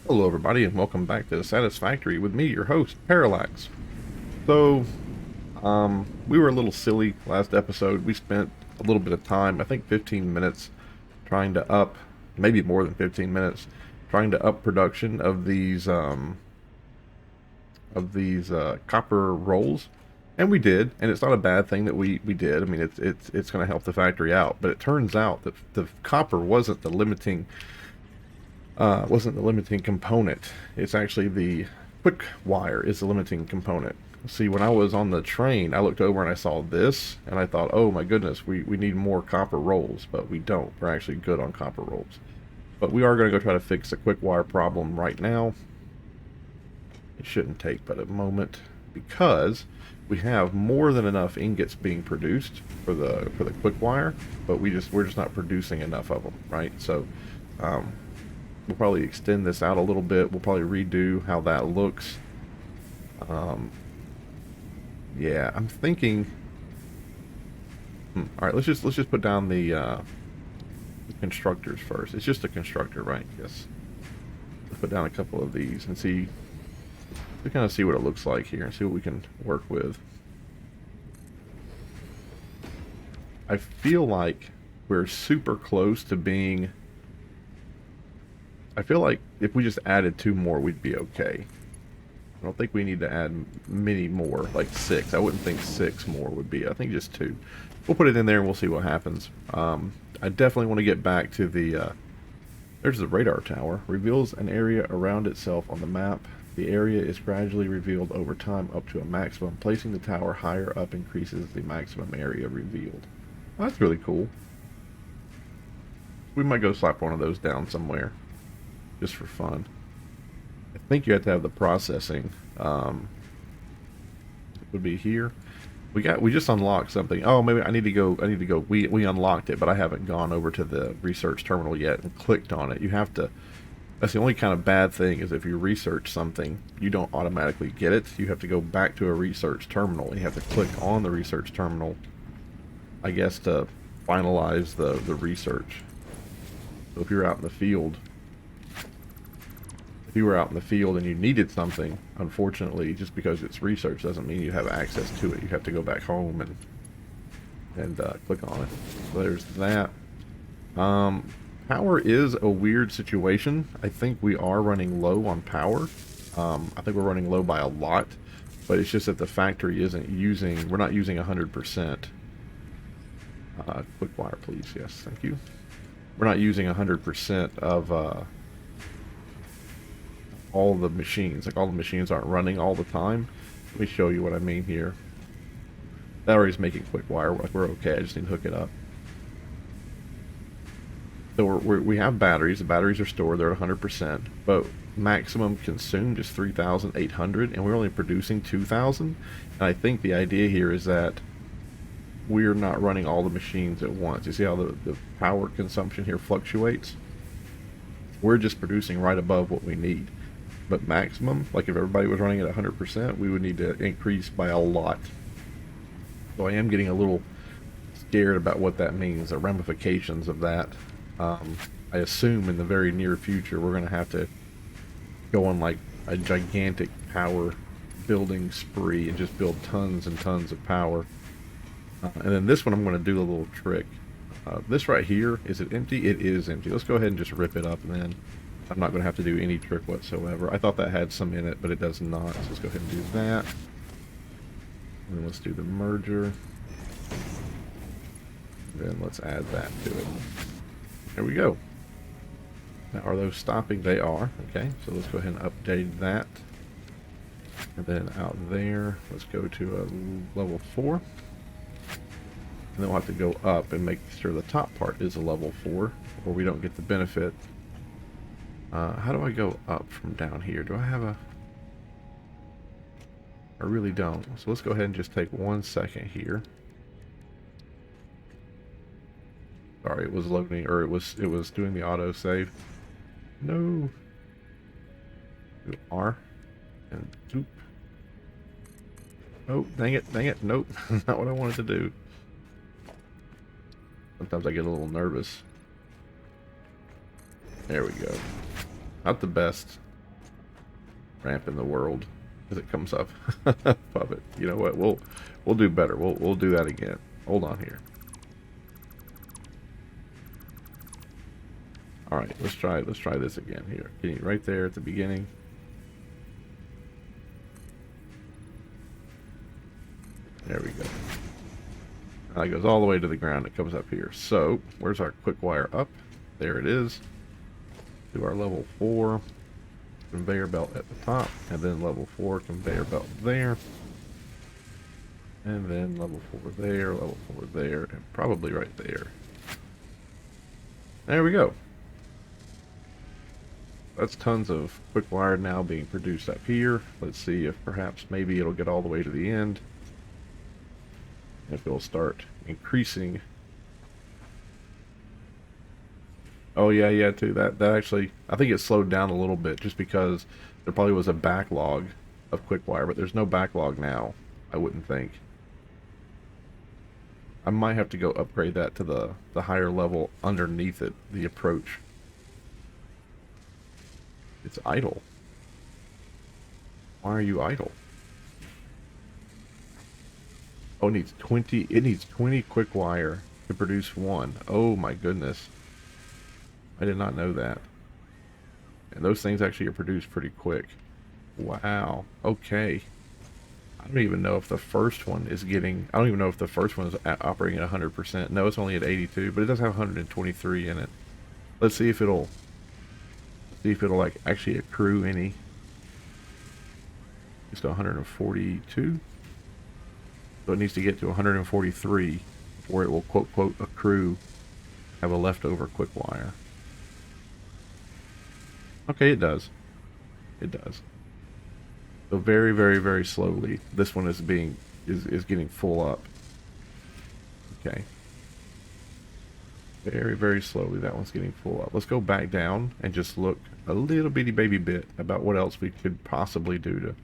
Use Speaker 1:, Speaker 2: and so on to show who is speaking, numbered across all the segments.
Speaker 1: Hello, everybody, and welcome back to Satisfactory with me, your host, Parallax. So, we were a little silly last episode. We spent a little bit of time, I think 15 minutes, trying to up, maybe more than 15 minutes, trying to up production of these copper rolls, and we did. And it's not a bad thing that we did. I mean, it's going to help the factory out. But it turns out that the copper wasn't the limiting component. It's actually the quick wire is the limiting component. See, when I was on the train, I looked over and I saw this, and I thought, oh my goodness, we need more copper rolls, but we don't. We're actually good on copper rolls. But we are going to go try to fix the quick wire problem right now. It shouldn't take but a moment because we have more than enough ingots being produced for the quick wire, but we're just not producing enough of them, right? So we'll probably extend this out a little bit. We'll probably redo how that looks. Yeah, I'm thinking. All right, let's just put down the constructors first. It's just a constructor, right? Yes. Let's put down a couple of these and see. We kind of see what it looks like here and see what we can work with. I feel like we're super close to being. I feel like if we just added two more, we'd be okay. I don't think we need to add many more, like six. I wouldn't think six more would be. I think just two. We'll put it in there and we'll see what happens. I definitely want to get back to the. There's the radar tower. Reveals an area around itself on the map. The area is gradually revealed over time up to a maximum. Placing the tower higher up increases the maximum area revealed. Well, that's really cool. We might go slap one of those down somewhere, just for fun. I think you have to have the processing. It would be here. We just unlocked something. Oh, maybe I need to go. We unlocked it, but I haven't gone over to the research terminal yet and clicked on it. You have to. That's the only kind of bad thing is if you research something, you don't automatically get it. You have to go back to a research terminal. You have to click on the research terminal, I guess, to finalize the research. So if you're out in the field, if you were out in the field and you needed something, unfortunately, just because it's research doesn't mean you have access to it. You have to go back home and click on it. So there's that. Power is a weird situation. I think we are running low on power. I think we're running low by a lot, but it's just that the factory isn't using, we're not using 100%. Quick wire, please. Yes, thank you. We're not using 100% of all the machines. Like all the machines aren't running all the time. Let me show you what I mean here. That already is making quick wire. We're okay. I just need to hook it up. So we have batteries. The batteries are stored. They're at 100%, but maximum consumed is 3,800, and we're only producing 2,000. And I think the idea here is that we're not running all the machines at once. You see how the power consumption here fluctuates? We're just producing right above what we need. But maximum, like if everybody was running at 100%, we would need to increase by a lot. So I am getting a little scared about what that means, the ramifications of that. I assume in the very near future we're going to have to go on like a gigantic power building spree and just build tons and tons of power. And then this one I'm going to do a little trick. This right here, is it empty? It is empty. Let's go ahead and just rip it up, and then I'm not going to have to do any trick whatsoever. I thought that had some in it, but it does not. So let's go ahead and do that. And then let's do the merger. And then let's add that to it. There we go. Now, are those stopping? They are. Okay, so let's go ahead and update that. And then out there, let's go to a level 4. And then we'll have to go up and make sure the top part is a level 4, or we don't get the benefit. How do I go up from down here? Do I have a... I really don't. So let's go ahead and just take 1 second here. Sorry, it was loading, or it was doing the auto save. No. Do R and zoop. Oh, dang it, nope. Not what I wanted to do. Sometimes I get a little nervous. There we go. Not the best. ramp in the world as it comes up. Puppet. You know what? We'll do better. We'll do that again. Hold on here. All right, let's try this again here. Getting right there at the beginning. There we go. Now it goes all the way to the ground. It comes up here. So where's our quick wire up? There it is. Do our level 4 conveyor belt at the top, and then level 4 conveyor belt there, and then level 4 there, level 4 there, and probably right there. There we go. That's tons of quick wire now being produced up here. Let's see if perhaps maybe it'll get all the way to the end. If it'll start increasing. Oh yeah, too. That actually, I think it slowed down a little bit just because there probably was a backlog of quick wire, but there's no backlog now, I wouldn't think. I might have to go upgrade that to the higher level underneath it, the approach. It's idle. Why are you idle? Oh, it needs 20 quick wire to produce one. Oh my goodness. I did not know that. And those things actually are produced pretty quick. Wow. Okay. I don't even know if the first one is getting, I don't even know if the first one is operating at 100%. No, it's only at 82, but it does have 123 in it. Let's see if it'll like actually accrue any. It's to 142. So it needs to get to 143 before it will quote accrue, have a leftover quick wire. Okay, it does. It does. So very, very, very slowly, this one is getting full up. Okay. Very, very slowly, that one's getting full up. Let's go back down and just look a little bitty baby bit about what else we could possibly do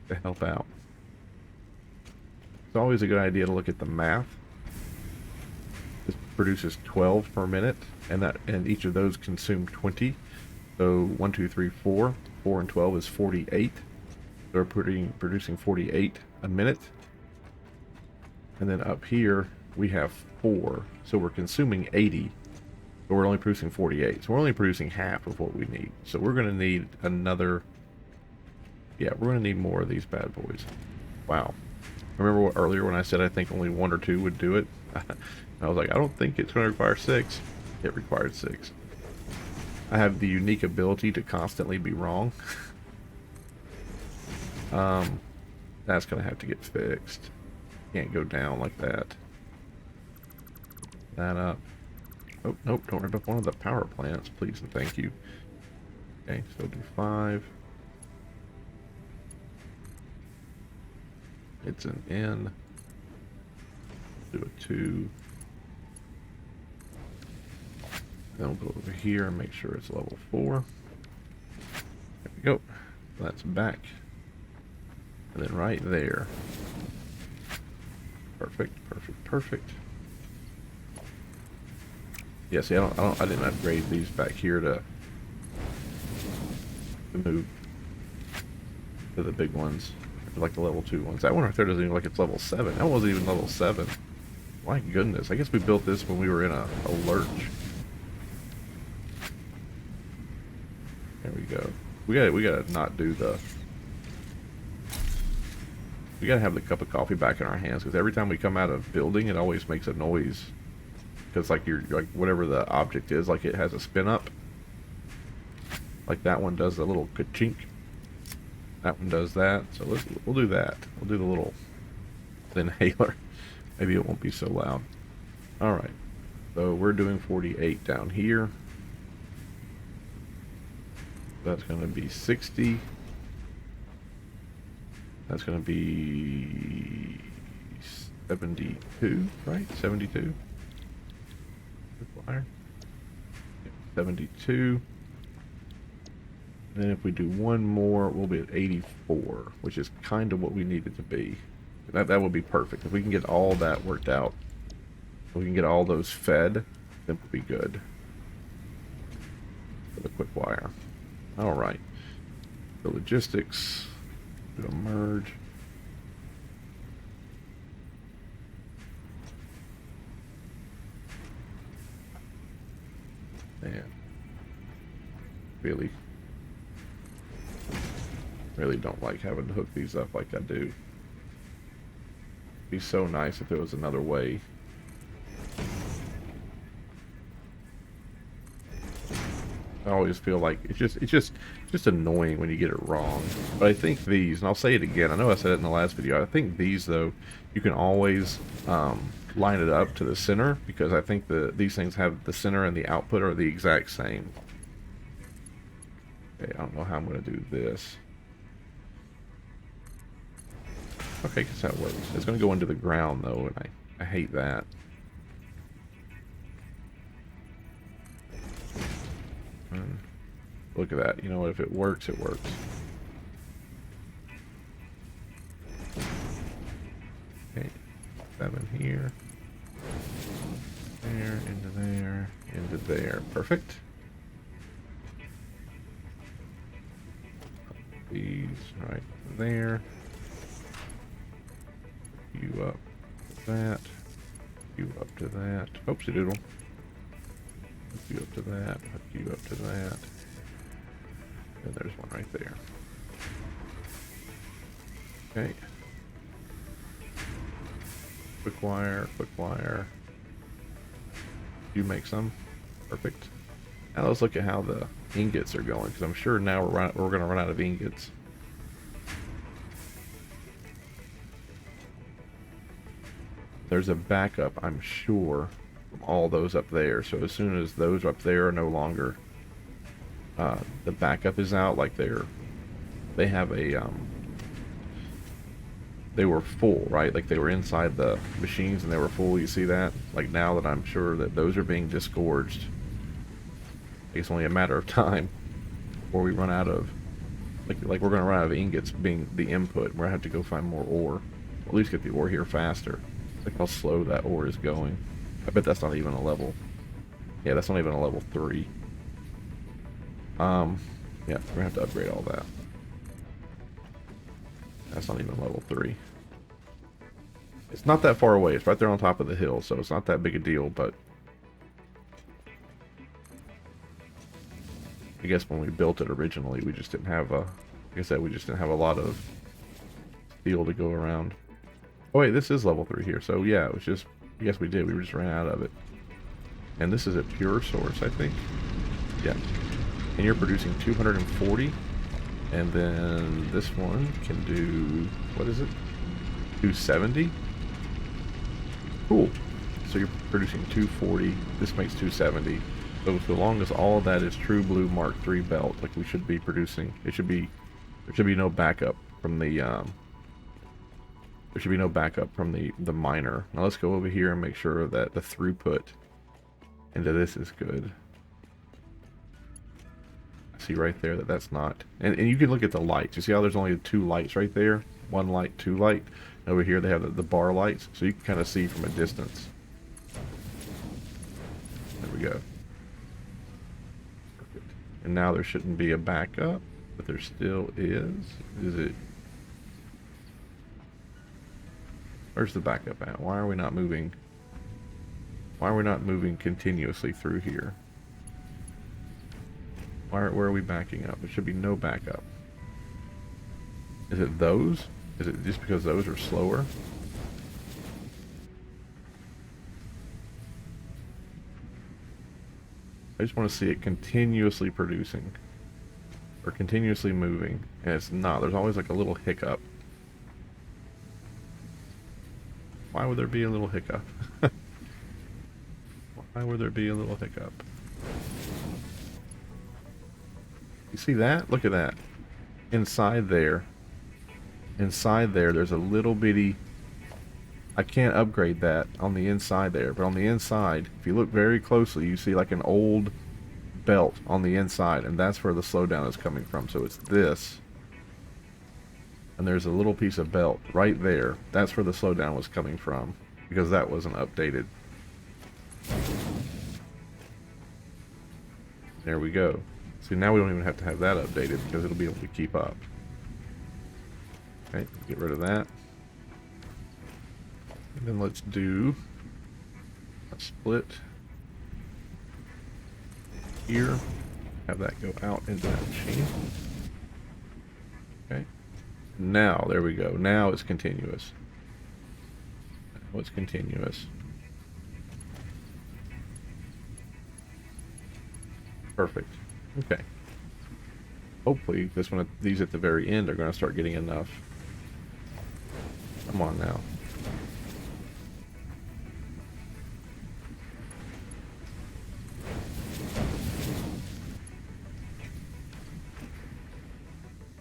Speaker 1: to help out. It's always a good idea to look at the math. This produces 12 per minute, and each of those consume 20. So 1, 2, 3, 4. 4 and 12 is 48. They're producing 48 a minute. And then up here we have 4. So we're consuming 80, but we're only producing 48. So we're only producing half of what we need. So we're going to need another. Yeah, we're going to need more of these bad boys. Wow. Remember earlier when I said I think only 1 or 2 would do it? I was like, I don't think it's going to require 6. It required 6. I have the unique ability to constantly be wrong. That's going to have to get fixed. Can't go down like that. That up. Oh, nope, don't rip up one of the power plants, please and thank you. Okay, so do 5. It's an N. Do a 2. Then we'll go over here and make sure it's level 4. There we go. That's back. And then right there. Perfect, perfect, perfect. Yeah, see, I didn't upgrade these back here to move to the big ones, like the level 2 ones. That one right there doesn't even look like it's level 7. That wasn't even level 7. My goodness, I guess we built this when we were in a lurch. There we go. We gotta not do the. We gotta have the cup of coffee back in our hands because every time we come out of building, it always makes a noise. Because like you're like whatever the object is, like it has a spin up. Like that one does the little ka-chink. That one does that. So we'll do that. We'll do the little inhaler. Maybe it won't be so loud. All right. So we're doing 48 down here. That's going to be 60. That's going to be 72, right? 72. Require 72. And then if we do one more, we'll be at 84, which is kind of what we need it to be. That would be perfect. If we can get all that worked out, if we can get all those fed, then we'll be good for the quick wire. All right. The logistics. Do a merge. Man. Really don't like having to hook these up like I do. It'd be so nice if there was another way. I always feel like it's just annoying when you get it wrong. But I think these, and I'll say it again, I know I said it in the last video, I think these though, you can always line it up to the center, because I think these things have the center and the output are the exact same. Okay, I don't know how I'm going to do this. Okay, because that works. It's going to go into the ground though, and I hate that. Look at that. You know what? If it works, it works. Okay. 7 here. There, into there, into there. Perfect. These right there. You up to that. You up to that. Oopsie doodle. Hook you up to that. Hook you up to that. And there's one right there. Okay. Quick wire, quick wire. You make some. Perfect. Now let's look at how the ingots are going, because I'm sure now we're going to run out of ingots. There's a backup, I'm sure, from all those up there. So as soon as those up there are no longer, the backup is out, like they have a they were full, right? Like they were inside the machines and they were full. You see that? Like now that I'm sure that those are being disgorged, it's only a matter of time before we run out of, like we're gonna run out of ingots being the input. We're gonna have to go find more ore. At least get the ore here faster. Look how slow that ore is going. I bet that's not even a level. Yeah, that's not even a level 3. Yeah, we're gonna have to upgrade all that. That's not even level 3. It's not that far away. It's right there on top of the hill, so it's not that big a deal, but I guess when we built it originally, we just didn't have like I said, we just didn't have a lot of steel to go around. Oh wait, this is level 3 here, so yeah, it was just, I guess we did, we just ran out of it. And this is a pure source, I think. Yeah. And you're producing 240. And then this one can do, what is it? 270? Cool. So you're producing 240. This makes 270. So long as all of that is true blue Mark III belt, like we should be producing, there should be no backup from the the miner. Now let's go over here and make sure that the throughput into this is good. See right there that that's not, and you can look at the lights. You see how there's only 2 lights right there? 1 light, 2 light. And over here they have the bar lights, so you can kind of see from a distance. There we go. Perfect. And now there shouldn't be a backup, but there still is. Is it? Where's the backup at? Why are we not moving? Why are we not moving continuously through here? Where are we backing up? There should be no backup. Is it those? Is it just because those are slower? I just want to see it continuously producing. Or continuously moving. And it's not. There's always like a little hiccup. Why would there be a little hiccup? Why would there be a little hiccup? You see that? Look at that. Inside there, there's a little bitty, I can't upgrade that on the inside there, but on the inside, if you look very closely, you see like an old belt on the inside, and that's where the slowdown is coming from. So it's this, and there's a little piece of belt right there. That's where the slowdown was coming from, because that wasn't updated. There we go. See, now we don't even have to have that updated because it'll be able to keep up. Okay, get rid of that. And then let's do a split here. Have that go out into that machine. Okay. Now, there we go. Now it's continuous. Now it's continuous. Perfect. Okay. Hopefully, this one, these at the very end are going to start getting enough. Come on now.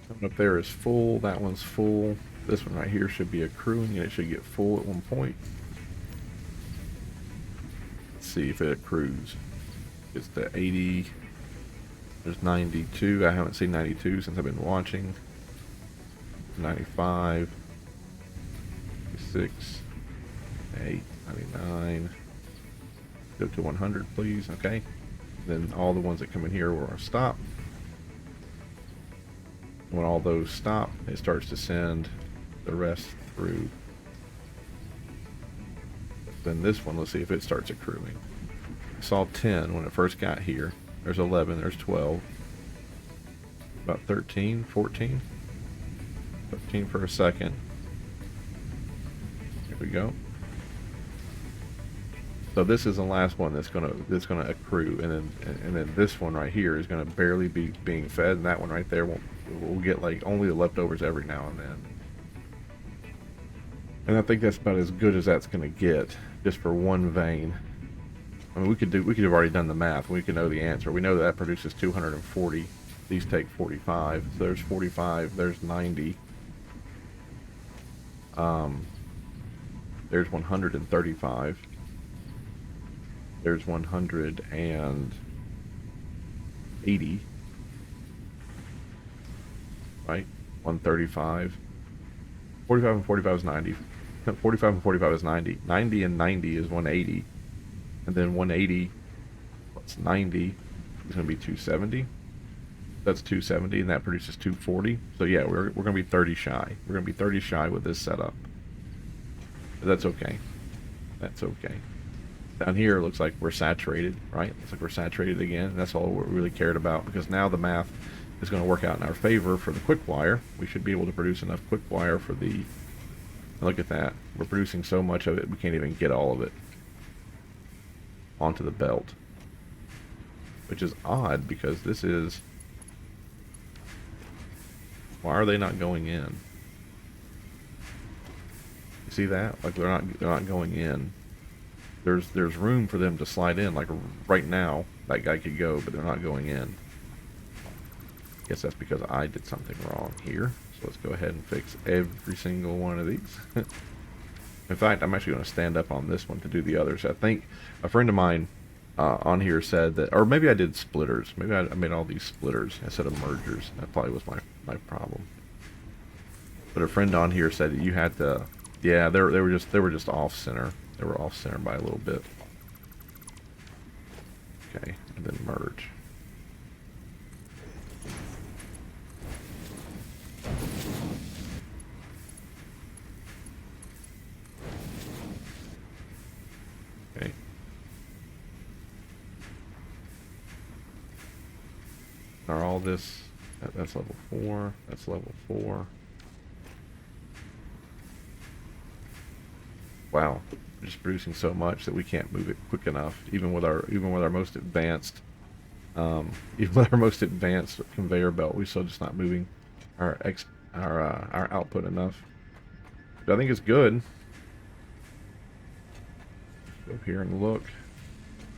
Speaker 1: That one up there is full. That one's full. This one right here should be accruing, and it should get full at one point. Let's see if it accrues. It's the 80. There's 92. I haven't seen 92 since I've been watching. 95. 96. 8. 99. Go to 100, please. Okay. Then all the ones that come in here will stop. When all those stop, it starts to send the rest through. Then this one, let's see if it starts accruing. I saw 10 when it first got here. There's 11, there's 12. About 13, 14. 13 for a second. Here we go. So this is the last one that's gonna accrue, and then this one right here is gonna barely be being fed, and that one right there will get like only the leftovers every now and then. And I think that's about as good as that's gonna get, just for one vein. I mean, we could have already done the math. We could know the answer. We know that produces 240. These take 45. So there's 45. There's 90. There's 135. There's 180. Right? 135. 45 and 45 is 90. 45 and 45 is 90. 90 and 90 is 180. And then 180 plus 90 is going to be 270. That's 270, and that produces 240. So yeah, we're going to be 30 shy. We're going to be 30 shy with this setup. But that's okay. That's okay. Down here, it looks like we're saturated, right? Looks like we're saturated again. And that's all we really cared about, because now the math is going to work out in our favor for the quick wire. We should be able to produce enough quick wire for the... Look at that. We're producing so much of it, we can't even get all of it onto the belt, which is odd because this is... Why are they not going in? You see that? Like they're not going in. There's room for them to slide in. Like right now, that guy could go, but they're not going in. Guess that's because I did something wrong here. So let's go ahead and fix every single one of these. In fact, I'm actually going to stand up on this one to do the others. I think a friend of mine on here said that, or maybe I did splitters. Maybe I made all these splitters instead of mergers. That probably was my problem. But a friend on here said that you had to, yeah, they were just off center. They were off center by a little bit. Okay, and then merge. Okay. Are all this, that's level 4, that's level 4. Wow, we're just producing so much that we can't move it quick enough, even with our most advanced conveyor belt. We're still just not moving our output enough. But I think it's good. Go up here and look.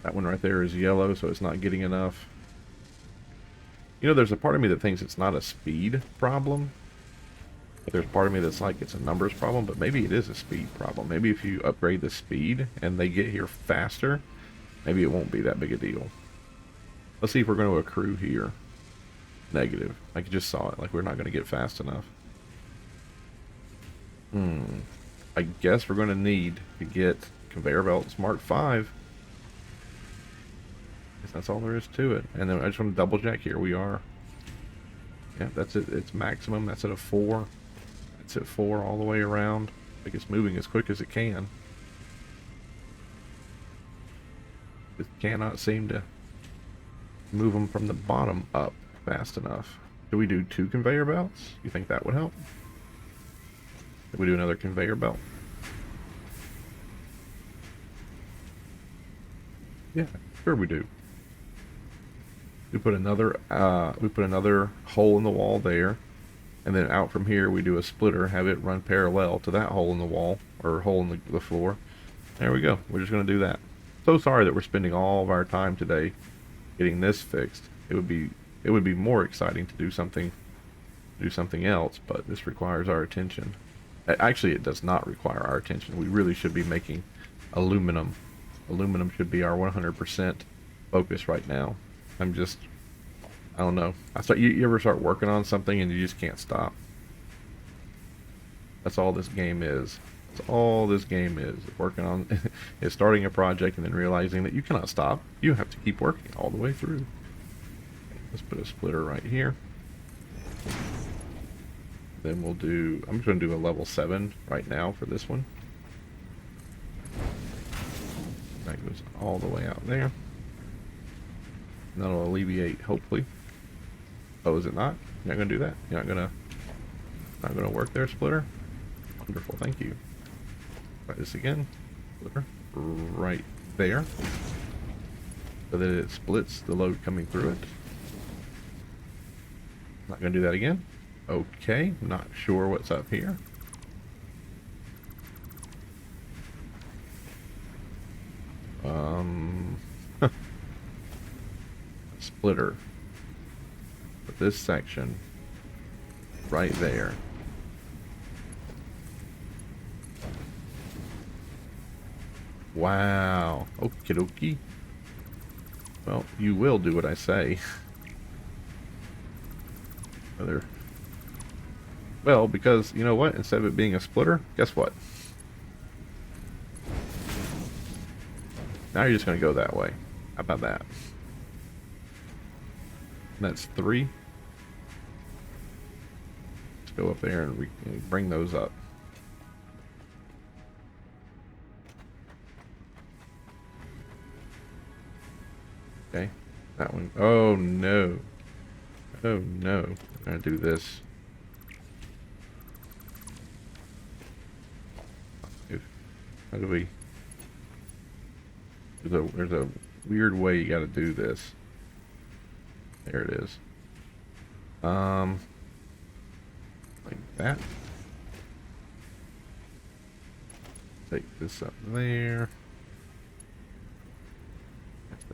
Speaker 1: That one right there is yellow, so it's not getting enough. You know, there's a part of me that thinks it's not a speed problem. But there's part of me that's like it's a numbers problem, but maybe it is a speed problem. Maybe if you upgrade the speed and they get here faster, maybe it won't be that big a deal. Let's see if we're going to accrue here. Negative. I just saw it. Like we're not going to get fast enough. I guess we're going to need to get conveyor belt Smart 5. That's all there is to it. And then I just want to double check here. We are, yeah, that's it. It's maximum. That's at a 4. It's at 4 all the way around. I think it's moving as quick as it can. It cannot seem to move them from the bottom up fast enough. Do we do 2 conveyor belts? You think that would help? Did we do another conveyor belt? Yeah, sure we do. We put another hole in the wall there, and then out from here we do a splitter, have it run parallel to that hole in the wall, or hole in the floor. There we go. We're just going to do that. So sorry that we're spending all of our time today getting this fixed. It would be more exciting to do something else, but this requires our attention. Actually, it does not require our attention. We really should be making aluminum. Aluminum should be our 100% focus right now. I don't know. You ever start working on something and you just can't stop? That's all this game is. That's all this game is. Working on is starting a project and then realizing that you cannot stop. You have to keep working all the way through. Let's put a splitter right here. Then I'm just going to do a level 7 right now for this one. That goes all the way out there. And that'll alleviate, hopefully. Oh, is it not? You're not going to do that? You're not gonna work there, splitter? Wonderful, thank you. Try this again. Splitter right there. So that it splits the load coming through it. Not going to do that again. Okay, not sure what's up here. Splitter. Put this section right there. Wow. Okie dokie. Well, you will do what I say. Well, because, you know what? Instead of it being a splitter, guess what? Now you're just going to go that way. How about that? And that's 3. Let's go up there and we can bring those up. Okay. That one. Oh, no. Oh, no. I'm going to do this. How do we... There's a weird way you got to do this. There it is. Like that. Take this up there.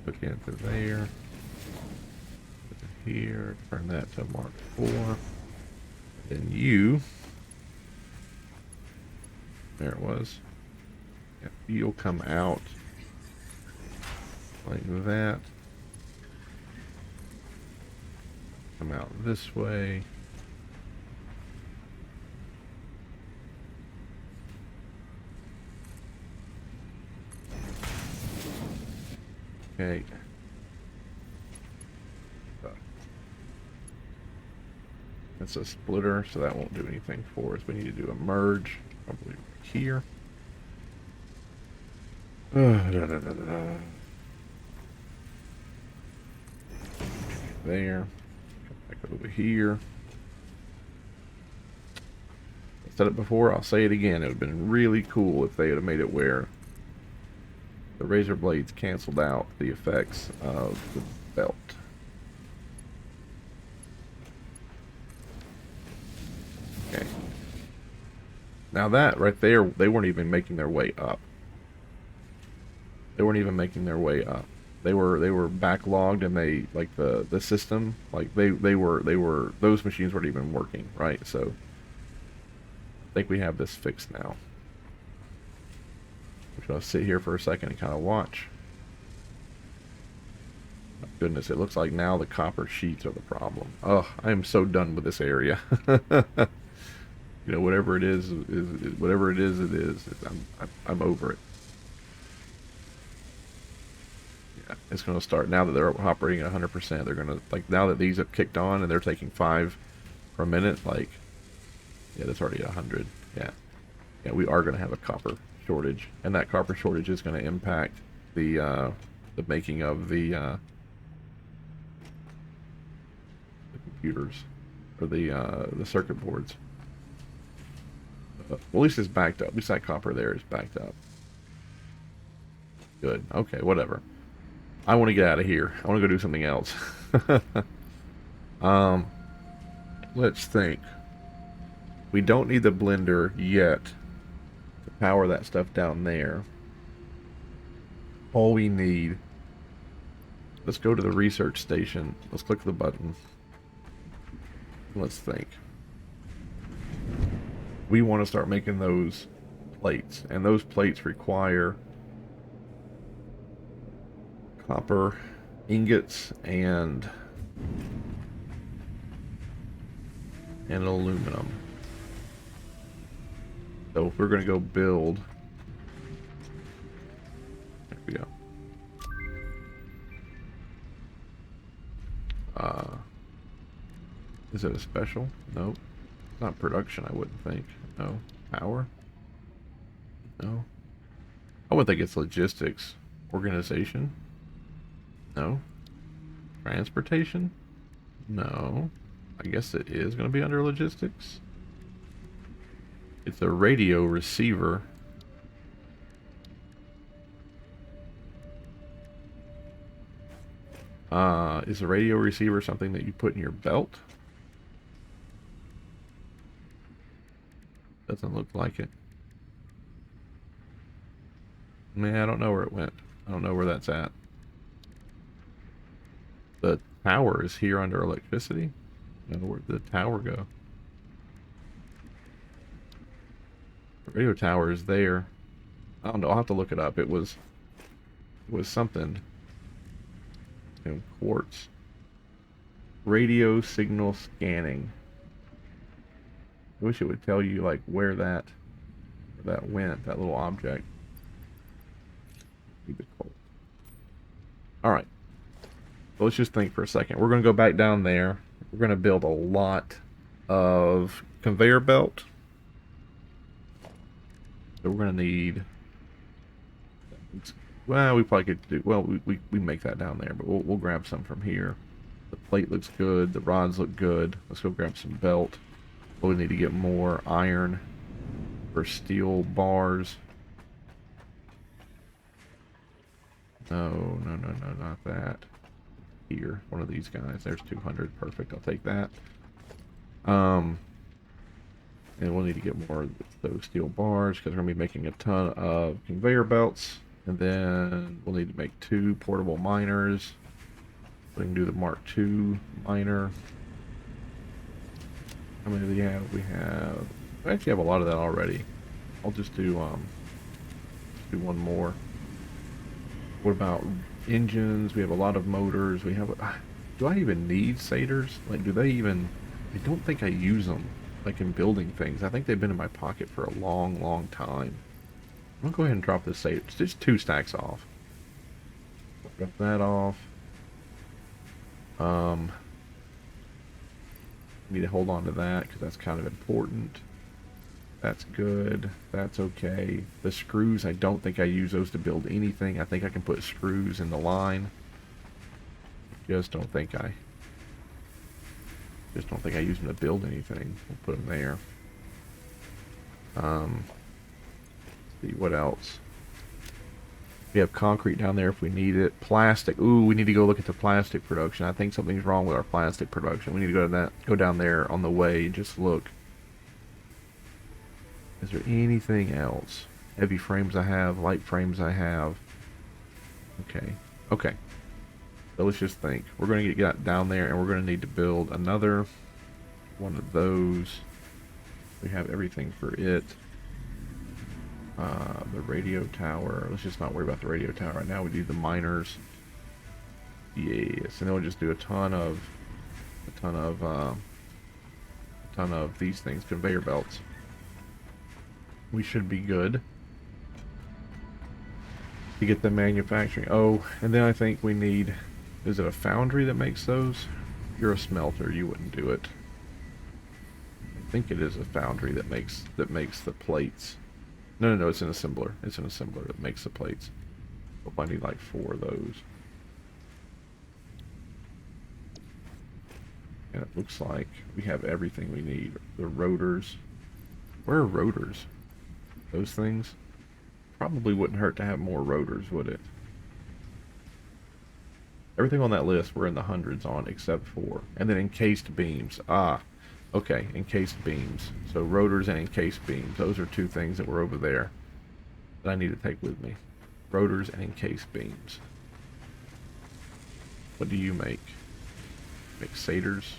Speaker 1: Hook into there. Put it here. Turn that to Mark 4. Then you. There it was. Yeah, you'll come out like that. Come out this way. Okay. That's a splitter, so that won't do anything for us. We need to do a merge, probably here. There. Back over here. I said it before, I'll say it again. It would have been really cool if they would have made it where the razor blades canceled out the effects of the belt. Okay. Now that right there, they weren't even making their way up. They weren't even making their way up. They were backlogged, and they, like, the system, like they were those machines weren't even working, right? So I think we have this fixed now. I'm gonna sit here for a second and kind of watch. Oh, goodness, it looks like now the copper sheets are the problem. Oh, I am so done with this area. You know, whatever it is whatever it is. I'm over it. It's going to start now that they're operating at 100%. They're going to, like, now that these have kicked on and they're taking 5 per minute, like, yeah, that's already 100. Yeah. Yeah, we are going to have a copper shortage, and that copper shortage is going to impact the making of the computers or the circuit boards. Well, at least it's backed up. At least that copper there is backed up. Good. Okay, whatever. I want to get out of here. I want to go do something else. um, let's think. We don't need the blender yet to power that stuff down there. All we need. Let's go to the research station. Let's click the button. Let's think. We want to start making those plates, and those plates require copper ingots and aluminum. So if we're going to go build, there we go. Is it a special? Nope. It's not production, I wouldn't think. No. Power? No. I wouldn't think it's logistics. Organization? No. Transportation? No. I guess it is going to be under logistics. It's a radio receiver. Is a radio receiver something that you put in your belt? Doesn't look like it. Man, I don't know where it went. I don't know where that's at. The tower is here under electricity. I don't know where did the tower go? The radio tower is there. I don't know. I'll have to look it up. It was something. You know, quartz. Radio signal scanning. I wish it would tell you like where that went, that little object. All right. So let's just think for a second. We're going to go back down there. We're going to build a lot of conveyor belt. So we're going to need. Well, we probably could do. Well, we make that down there, but we'll grab some from here. The plate looks good. The rods look good. Let's go grab some belt. We need to get more iron for steel bars. No, not that. Here, one of these guys. There's 200. Perfect. I'll take that. And we'll need to get more of those steel bars because we're going to be making a ton of conveyor belts. And then we'll need to make 2 portable miners. We can do the Mark II miner. How many do we have? We actually have a lot of that already. I'll just do one more. What about engines? We have a lot of motors. We have. Do I even need saters? Like, do they even? I don't think I use them. Like in building things. I think they've been in my pocket for a long, long time. I'm gonna go ahead and drop this sater. It's just 2 stacks off. Drop that off. Need to hold on to that because that's kind of important. That's good. That's okay. The screws, I don't think I use those to build anything. I think I can put screws in the line. Just don't think I use them to build anything. We'll put them there. See what else. We have concrete down there if we need it. Plastic. Ooh, we need to go look at the plastic production. I think something's wrong with our plastic production. We need to go down there on the way and just look. Is there anything else? Heavy frames I have, light frames I have. Okay. Okay. So let's just think. We're going to get down there and we're going to need to build another one of those. We have everything for it. The radio tower. Let's just not worry about the radio tower right now. We do the miners. Yes, and then we'll just do a ton of these things, conveyor belts. We should be good. to get the manufacturing. Oh, and then I think we need, is it a foundry that makes those? You're a smelter, you wouldn't do it. I think it is a foundry that makes the plates. No, it's an assembler. It's an assembler that makes the plates. Hope I need like 4 of those. And it looks like we have everything we need. The rotors. Where are rotors? Those things? Probably wouldn't hurt to have more rotors, would it? Everything on that list we're in the hundreds on, except for... And then encased beams. Ah, okay, encased beams. So rotors and encased beams. Those are 2 things that were over there that I need to take with me. Rotors and encased beams. What do you make? Make satyrs?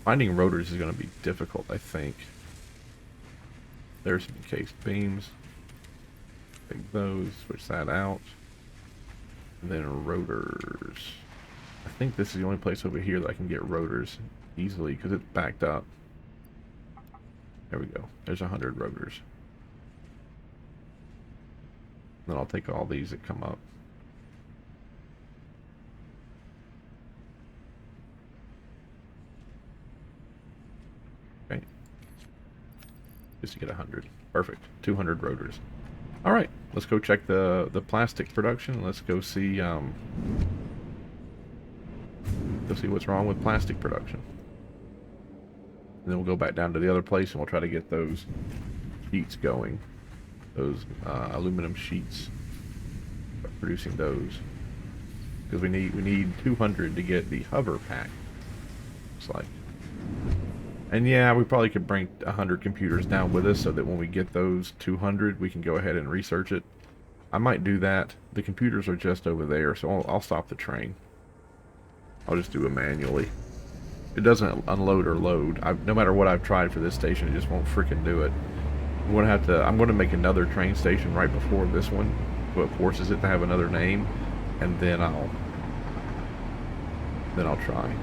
Speaker 1: Finding rotors is going to be difficult, I think. There's some encased beams. Take those, switch that out. And then rotors. I think this is the only place over here that I can get rotors easily because it's backed up. There we go. There's 100 rotors. Then I'll take all these that come up. Okay. Just to get 100. Perfect. 200 rotors. All right, let's go check the plastic production. Let's go see what's wrong with plastic production. And then we'll go back down to the other place and we'll try to get those sheets going. Those aluminum sheets. Start producing those because we need 200 to get the hover pack. Looks like. And yeah, we probably could bring 100 computers down with us so that when we get those 200, we can go ahead and research it. I might do that. The computers are just over there, so I'll stop the train. I'll just do it manually. It doesn't unload or load. No matter what I've tried for this station, it just won't freaking do it. I'm gonna make another train station right before this one, so it forces it to have another name, and then I'll try.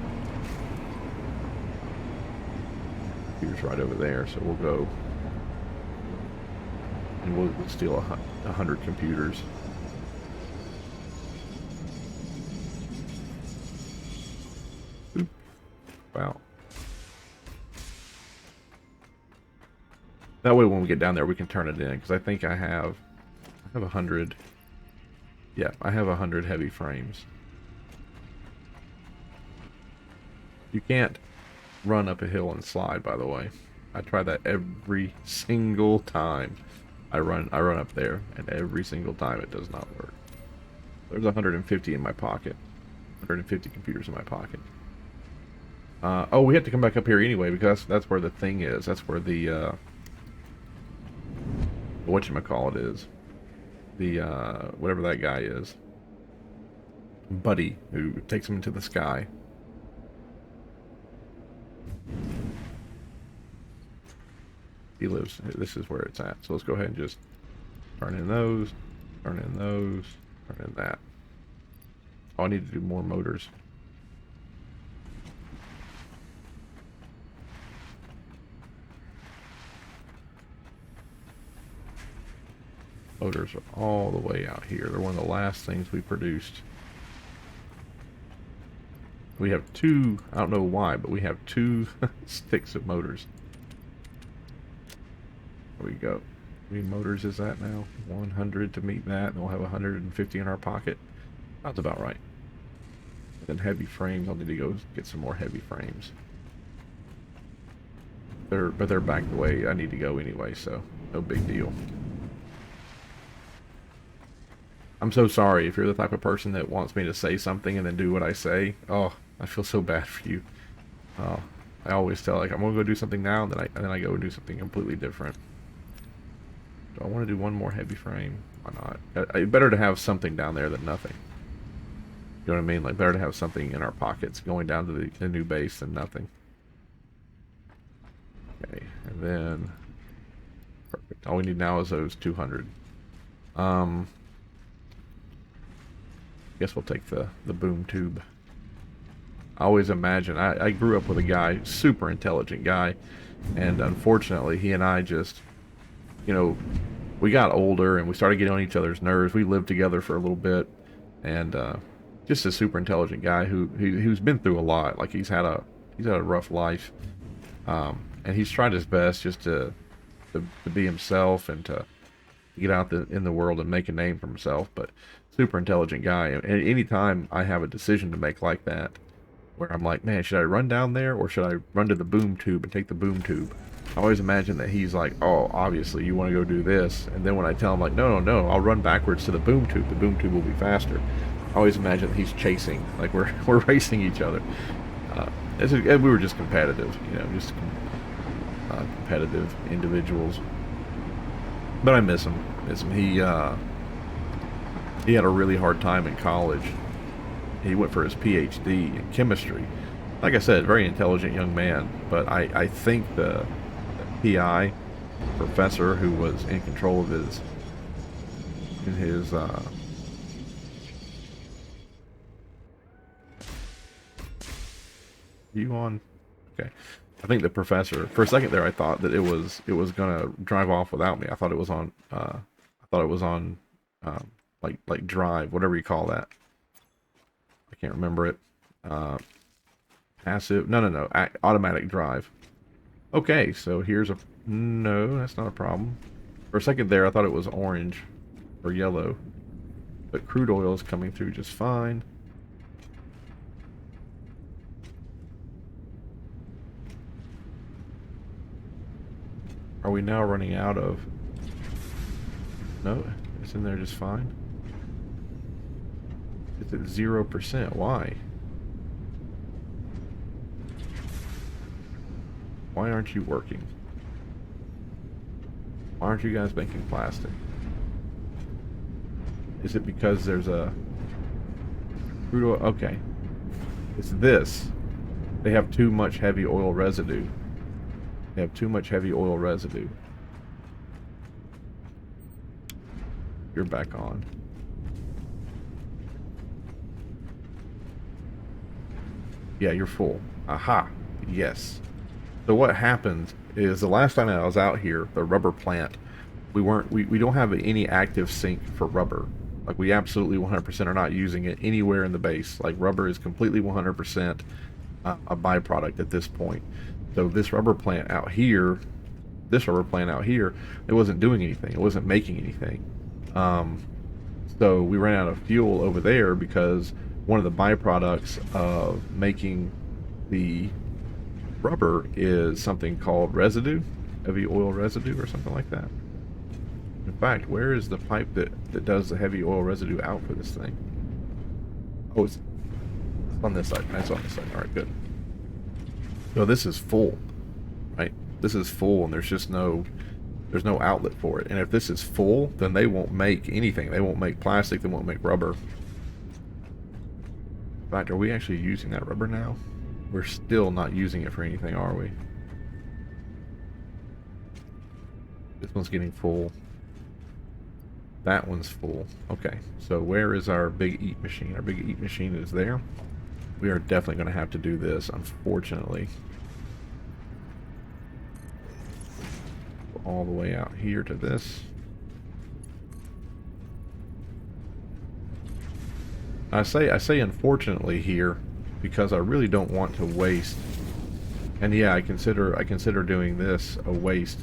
Speaker 1: Here's right over there, so we'll go and we'll steal 100 computers. Oop. Wow. That way when we get down there we can turn it in, because I think I have 100. Yeah, I have 100 heavy frames. You can't run up a hill and slide, by the way. I try that every single time I run up there, and every single time it does not work. There's 150 in my pocket. 150 computers in my pocket. Oh, we have to come back up here anyway because that's where the thing is. That's where the whatchamacallit is. The whatever that guy is. Buddy, who takes him into the sky. He lives, this is where it's at. So let's go ahead and just turn in those, turn in those, turn in that. Oh, I need to do more motors. Motors are all the way out here. They're one of the last things we produced. We have 2, I don't know why, but we have 2 sticks of motors. There we go. How many motors is that now? 100 to meet that, and we'll have 150 in our pocket. That's about right. And then heavy frames, I'll need to go get some more heavy frames. But they're back the way I need to go anyway, so no big deal. I'm so sorry if you're the type of person that wants me to say something and then do what I say. Oh, I feel so bad for you. I always tell, like, I'm gonna go do something now, and then I go and do something completely different. Do I want to do one more heavy frame? Why not? Better to have something down there than nothing. You know what I mean? Like, better to have something in our pockets going down to the new base than nothing. Okay, and then perfect. All we need now is those 200. Guess we'll take the boom tube. I always imagine, I grew up with a guy, super intelligent guy, and unfortunately he and I just, you know, we got older and we started getting on each other's nerves. We lived together for a little bit, and just a super intelligent guy who's been through a lot. Like he's had a rough life, and he's tried his best just to be himself and to get out in the world and make a name for himself. But super intelligent guy. And anytime I have a decision to make like that, where I'm like, man, should I run down there or should I run to the boom tube and take the boom tube? I always imagine that he's like, oh, obviously you want to go do this. And then when I tell him like, no, no, no, I'll run backwards to the boom tube. The boom tube will be faster. I always imagine that he's chasing, like we're racing each other. We were just competitive, you know, just competitive individuals. But I miss him. Miss him. He had a really hard time in college. He went for his PhD in chemistry. Like I said, very intelligent young man. But I think the PI professor who was in control of his you on? Okay. I think the professor, for a second there, I thought that it was gonna drive off without me. I thought it was on, like drive, whatever you call that. I can't remember it. Passive, no, automatic drive. Okay, so here's no, that's not a problem. For a second there, I thought it was orange or yellow, but crude oil is coming through just fine. Are we now running out of... No, it's in there just fine. It's at 0%. Why? Why aren't you working? Why aren't you guys making plastic? Is it because there's a crude oil? Okay. It's this. They have too much heavy oil residue. They have too much heavy oil residue. You're back on. Yeah, you're full. Aha. Yes. So what happened is the last time I was out here, the rubber plant, we don't have any active sink for rubber. Like we absolutely 100% are not using it anywhere in the base. Like rubber is completely 100% a byproduct at this point. So this rubber plant out here, it wasn't doing anything. It wasn't making anything. So we ran out of fuel over there because one of the byproducts of making the rubber is something called residue, heavy oil residue or something like that. In fact, where is the pipe that does the heavy oil residue out for this thing? Oh, it's on this side. That's on this side. All right, good. So this is full, right? This is full, and there's no outlet for it. And if this is full, then they won't make anything. They won't make plastic. They won't make rubber. In fact, are we actually using that rubber now? We're still not using it for anything, are we? This one's getting full. That one's full. Okay, so where is our big eat machine? Our big eat machine is there. We are definitely going to have to do this, unfortunately. All the way out here to this. I say unfortunately here because I really don't want to waste. And yeah, I consider doing this a waste.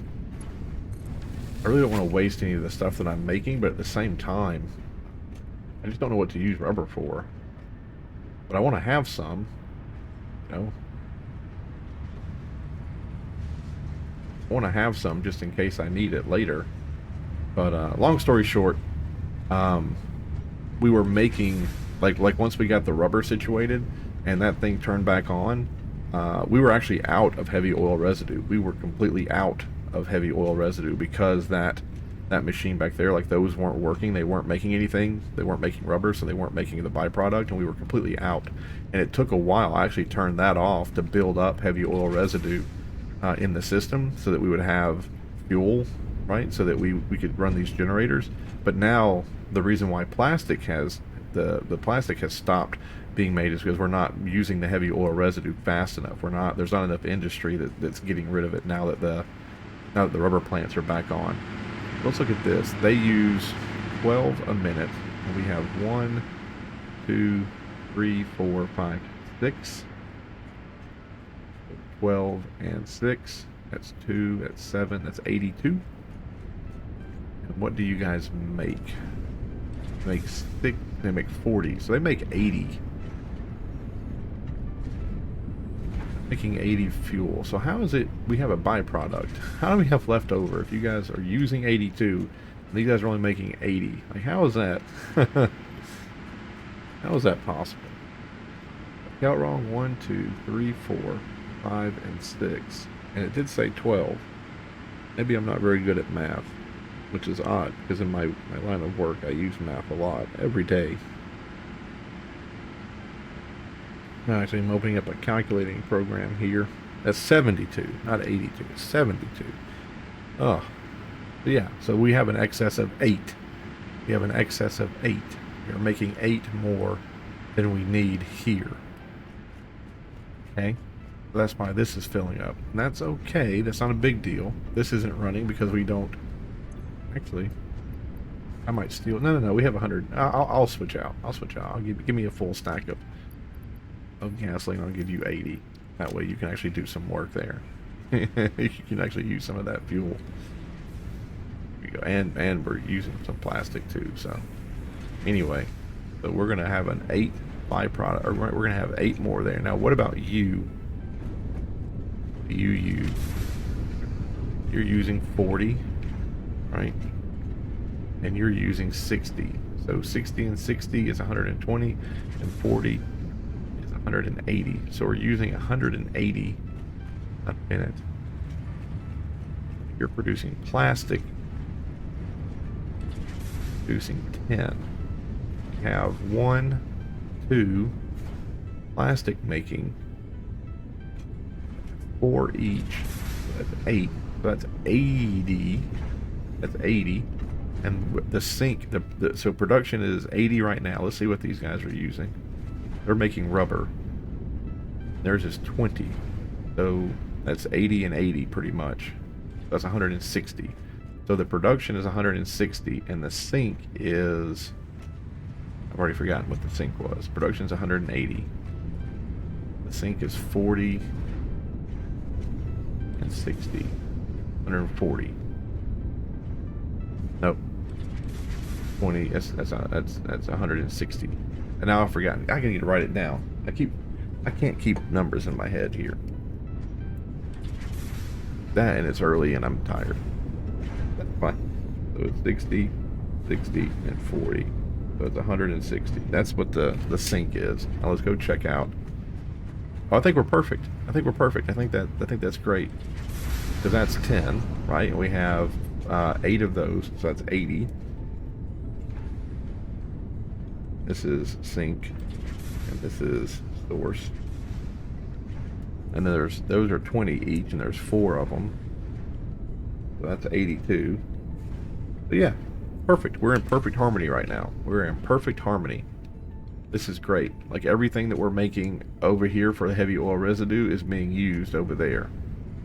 Speaker 1: I really don't want to waste any of the stuff that I'm making, but at the same time, I just don't know what to use rubber for. But I want to have some, you know. I want to have some just in case I need it later. But long story short, we were making like once we got the rubber situated and that thing turned back on, we were actually out of heavy oil residue. We were completely out of heavy oil residue because that machine back there, like those weren't working. They weren't making anything. They weren't making rubber, so they weren't making the byproduct, and we were completely out. And it took a while. I actually turned that off to build up heavy oil residue in the system so that we would have fuel, right? So that we could run these generators. But now the reason why plastic has the plastic has stopped being made is because we're not using the heavy oil residue fast enough. There's not enough industry that's getting rid of it now that the rubber plants are back on. Let's look at this. They use 12 a minute, and we have 1, 2, 3, 4, 5, 6. 12 and 6. That's 2. That's 7. That's 82. And what do you guys make? They make 6. They make 40. So they make 80. Making 80 fuel. So how is it we have a byproduct? How do we have left over if you guys are using 82 and you guys are only making 80? Like, how is that? How is that possible? Count wrong. 1, 2, 3, 4, 5, and 6. And it did say 12. Maybe I'm not very good at math, which is odd because in my line of work I use math a lot every day. Now, actually, I'm opening up a calculating program here. That's 72, not 82. It's 72. Oh, yeah. So we have an excess of 8. We have an excess of 8. We're making 8 more than we need here. Okay? So that's why this is filling up. And that's okay. That's not a big deal. This isn't running because we don't... Actually, I might steal... No. We have 100. I'll switch out. I'll switch out. I'll give me a full stack of gasoline. I'll give you 80. That way you can actually do some work there. You can actually use some of that fuel. There you go. And we're using some plastic too. So anyway, so we're gonna have an 8 byproduct, or we're gonna have 8 more there. Now, what about you? You use? You're using 40, right? And you're using 60. So 60 and 60 is 120, and 40 is 180. So we're using 180 a minute. You're producing plastic, producing 10. You have 1, 2 plastic making 4 each. So that's 8. So that's 80. That's 80. And the sink, so production is 80 right now. Let's see what these guys are using. They're making rubber. Theirs is 20. So that's 80 and 80 pretty much. That's 160. So the production is 160, and the sink is... I've already forgotten what the sink was. Production is 180. The sink is 40 and 60. 140. Nope. 20. That's 160. And now I've forgotten. I need to write it down. I can't keep numbers in my head here. That, and it's early and I'm tired. That's fine. So it's 60, 60, and 40. So it's 160. That's what the sink is. Now let's go check out. Oh, I think we're perfect. I think we're perfect. I think that's great. Because that's 10, right? And we have 8 of those, so that's 80. This is sink, and this is source. And then those are 20 each, and there's 4 of them. So that's 82. But yeah, perfect. We're in perfect harmony right now. We're in perfect harmony. This is great. Like, everything that we're making over here for the heavy oil residue is being used over there.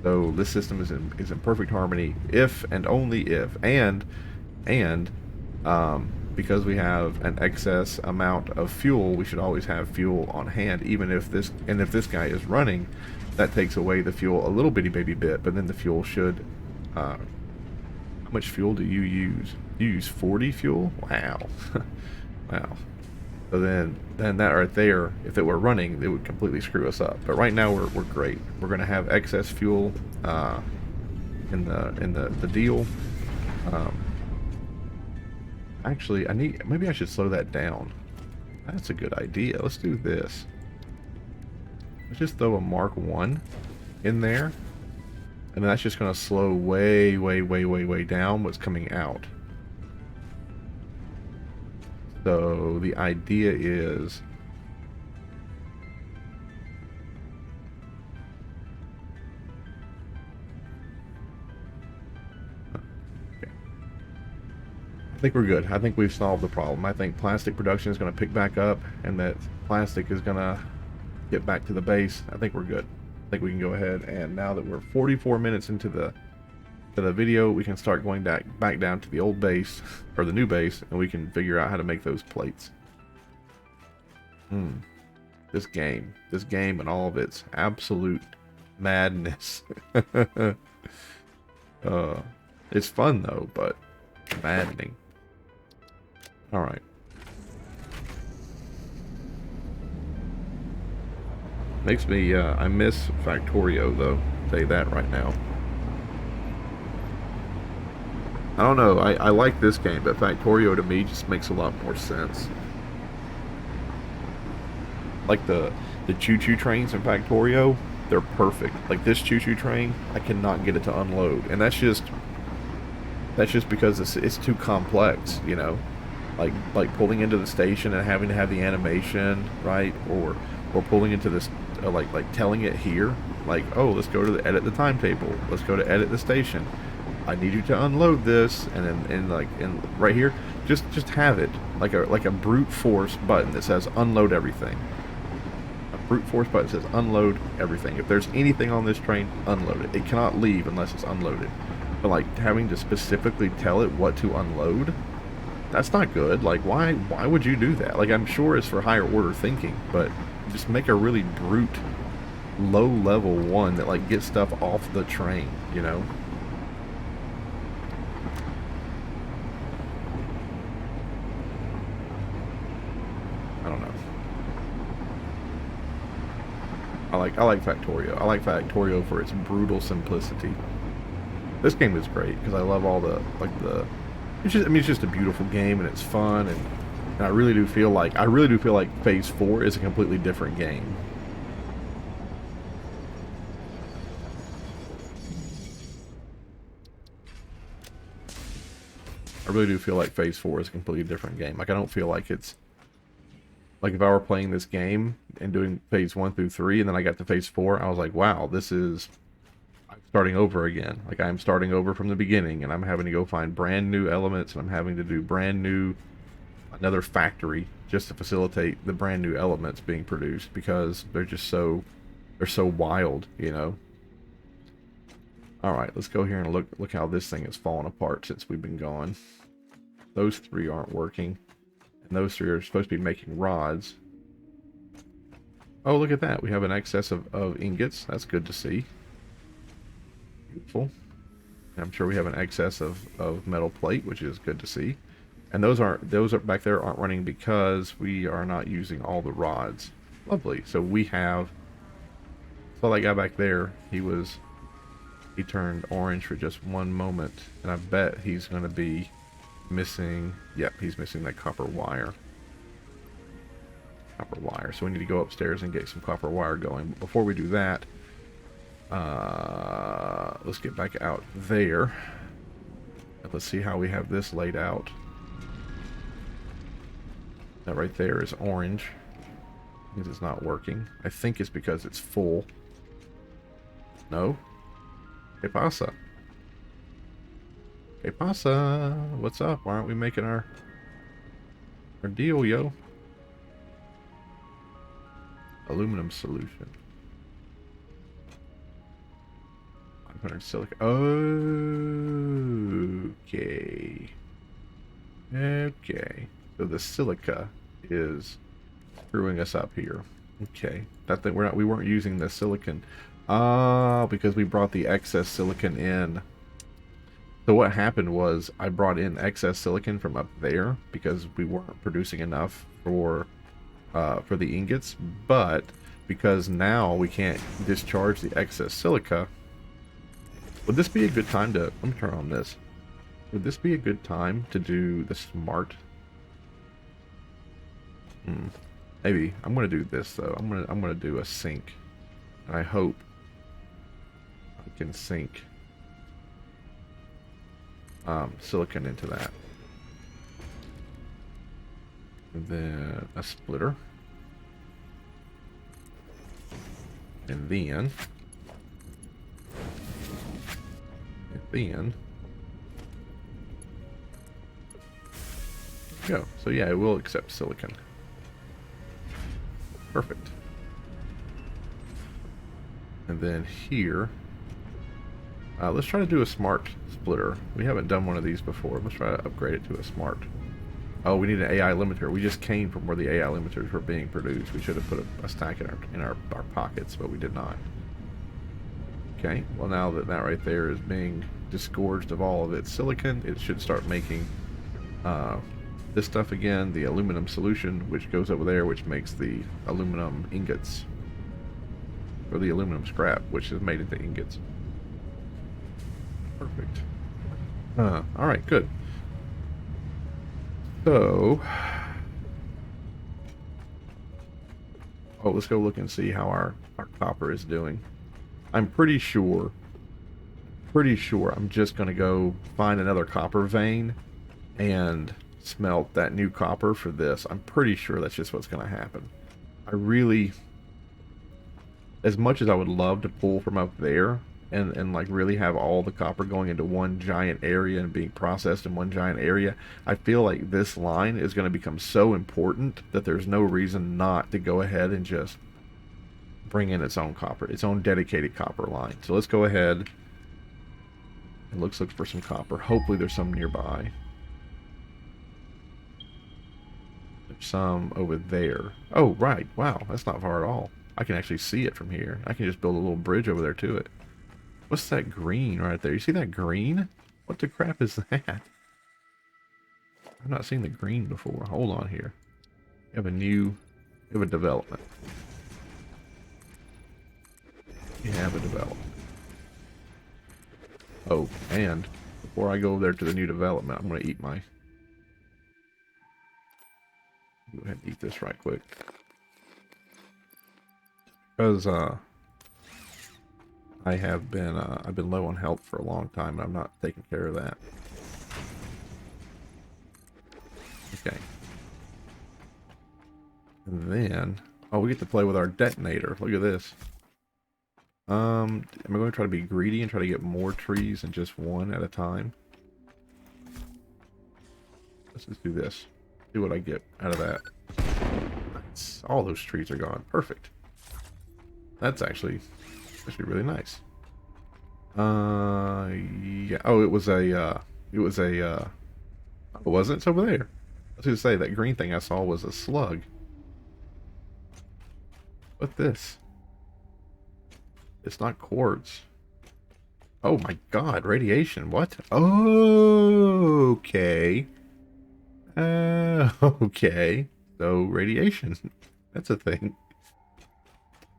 Speaker 1: So this system is in perfect harmony if and only if, and because we have an excess amount of fuel, we should always have fuel on hand, even if this guy is running. That takes away the fuel a little bitty baby bit, but then the fuel should... how much fuel do you use? You use 40 fuel? Wow. Wow. So then that right there, if it were running, it would completely screw us up. But right now we're great. We're going to have excess fuel in the deal. Actually, maybe I should slow that down. That's a good idea. Let's do this. Let's just throw a Mark 1 in there, and that's just going to slow way down what's coming out. So the idea is... Okay. I think we're good. I think we've solved the problem. I think plastic production is going to pick back up, and that plastic is going to get back to the base. I think we're good. I think we can go ahead, and now that we're 44 minutes into the to the video, we can start going back down to the old base, or the new base, and we can figure out how to make those plates. This game and all of its absolute madness. It's fun though, but maddening. All right. Makes me, I miss Factorio though. I'll tell you that right now. I don't know, I like this game, but Factorio to me just makes a lot more sense. Like the choo-choo trains in Factorio, they're perfect. Like this choo-choo train, I cannot get it to unload. And that's just because it's too complex, you know? Like pulling into the station and having to have the animation, right? Or pulling into this, like telling it here, like, oh, let's go to the edit the timetable. Let's go to edit the station. I need you to unload this, and then right here, just have it like a brute force button that says unload everything. A brute force button says unload everything. If there's anything on this train, unload it. It cannot leave unless it's unloaded. But like having to specifically tell it what to unload, that's not good. Like why would you do that? Like I'm sure it's for higher order thinking, but just make a really brute, low level one that like gets stuff off the train, you know? I don't know. I like Factorio. I like Factorio for its brutal simplicity. This game is great because I love all the it's just, I mean, it's just a beautiful game and it's fun, and I really do feel like Phase 4 is a completely different game. I really do feel like Phase 4 is a completely different game. Like I don't feel like it's like if I were playing this game and doing Phase 1 through 3 and then I got to Phase 4, I was like, wow, I'm starting over again. Like I'm starting over from the beginning, and I'm having to go find brand new elements, and I'm having to do another factory just to facilitate the brand new elements being produced, because they're so wild, you know. All right, let's go here and look how this thing has fallen apart since we've been gone. Those three aren't working, and those three are supposed to be making rods. Oh, look at that. We have an excess of ingots. That's good to see. Beautiful. And I'm sure we have an excess of metal plate, which is good to see. And those are back there aren't running because we are not using all the rods. Lovely. So we have, so that guy back there, he turned orange for just one moment, and I bet he's going to be missing, yep, he's missing that copper wire. So we need to go upstairs and get some copper wire going. But before we do that, let's get back out there. And let's see how we have this laid out. That right there is orange. Means it's not working. I think it's because it's full. No? ¿Qué pasa? ¿Qué pasa? What's up? Why aren't we making our deal, yo? Aluminum solution. 500 silica. Okay. Okay. So the silica is screwing us up here. Okay. That thing we weren't using the silicon. Ah, because we brought the excess silicon in. So what happened was I brought in excess silicon from up there because we weren't producing enough for the ingots, but because now we can't discharge the excess silica, would this be a good time to, let me turn on this. Would this be a good time to do the smart? Maybe. I'm gonna do this though. I'm gonna do a sink. And I hope I can sink silicon into that. And then a splitter. And then go. So yeah, it will accept silicon. Perfect. And then here, Let's try to do a smart splitter. We haven't done one of these before. Let's try to upgrade it to a smart. Oh, we need an AI limiter. We just came from where the AI limiters were being produced. We should have put a stack in our pockets, but we did not. Okay, well now that right there is being disgorged of all of its silicon, it should start making this stuff again, the aluminum solution, which goes over there, which makes the aluminum ingots. Or the aluminum scrap, which is made into ingots. Perfect. Alright, good. So... oh, let's go look and see how our copper is doing. I'm pretty sure I'm just going to go find another copper vein and smelt that new copper for this. I'm pretty sure that's just what's going to happen. I really, as much as I would love to pull from up there and like really have all the copper going into one giant area and being processed in one giant area, I feel like this line is going to become so important that there's no reason not to go ahead and just bring in its own copper, its own dedicated copper line. So let's go ahead and look for some copper. Hopefully there's some nearby. There's some over there. Oh, right. Wow, that's not far at all. I can actually see it from here. I can just build a little bridge over there to it. What's that green right there? You see that green? What the crap is that? I've not seen the green before. Hold on here. We have a development. We have a development. Oh, and before I go over there to the new development, I'm going to eat my... go ahead and eat this right quick. Because, I've been low on health for a long time, and I'm not taking care of that. Okay. And then, oh, we get to play with our detonator. Look at this. Am I going to try to be greedy and try to get more trees than just one at a time? Let's just do this. See what I get out of that. Nice. All those trees are gone. Perfect. That's actually really nice. Yeah. Oh, it was a, oh, it wasn't? It's over there. I was going to say, that green thing I saw was a slug. What's this? It's not quartz. Oh my god, radiation. What? Oh, okay. Okay. So, radiation. That's a thing.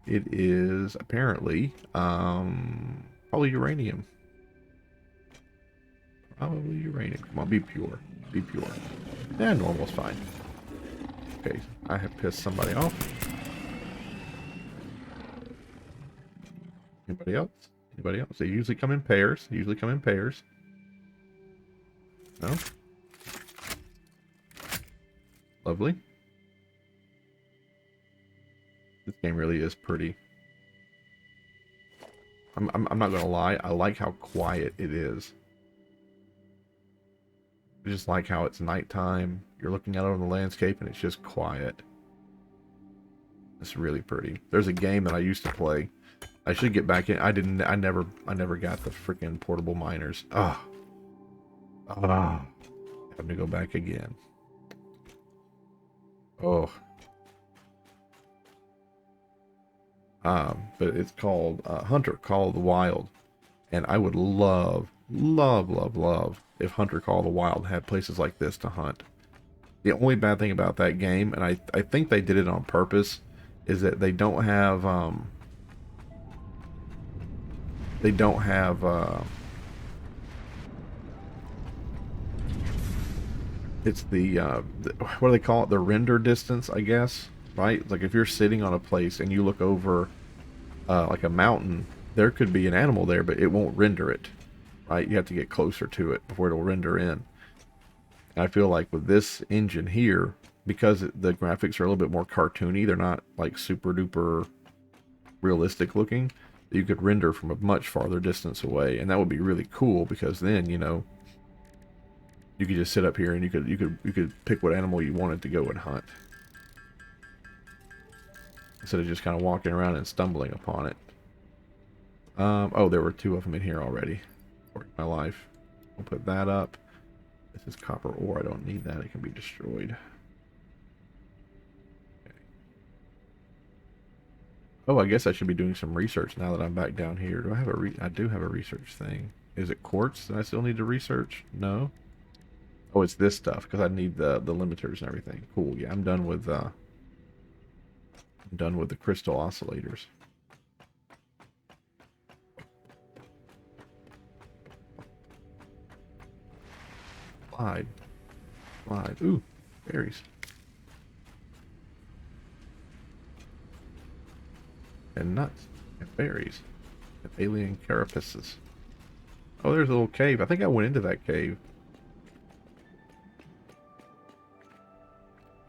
Speaker 1: It is apparently, probably uranium. Probably uranium. Come on, be pure. Be pure. Yeah, normal's fine. Okay, I have pissed somebody off. Anybody else? Anybody else? They usually come in pairs. No? Lovely. This game really is pretty. I'm not gonna lie, I like how quiet it is. I just like how it's nighttime, you're looking out over the landscape and it's just quiet. It's really pretty. There's a game that I used to play. I should get back in. I never got the freaking portable miners. Having to go back again. Oh. But it's called Hunter Call of the Wild, and I would love if Hunter Call of the Wild had places like this to hunt. The only bad thing about that game, and I think they did it on purpose, is that they don't have it's the what do they call it? The render distance, I guess, right? Like if you're sitting on a place and you look over like a mountain, there could be an animal there, but it won't render it, right? You have to get closer to it before it'll render in. And I feel like with this engine here, because the graphics are a little bit more cartoony, they're not like super duper realistic looking, you could render from a much farther distance away, and that would be really cool, because then, you know, you could just sit up here and you could pick what animal you wanted to go and hunt, instead of just kind of walking around and stumbling upon it. Oh, there were two of them in here already. For my life. We'll put that up. This is copper ore. I don't need that. It can be destroyed. Okay. Oh, I guess I should be doing some research now that I'm back down here. Do I have a I do have a research thing. Is it quartz that I still need to research? No. Oh, it's this stuff because I need the limiters and everything. Cool. Yeah, I'm done with the crystal oscillators. Slide. Slide. Ooh, berries. And nuts. And berries. And alien carapaces. Oh, there's a little cave. I think I went into that cave.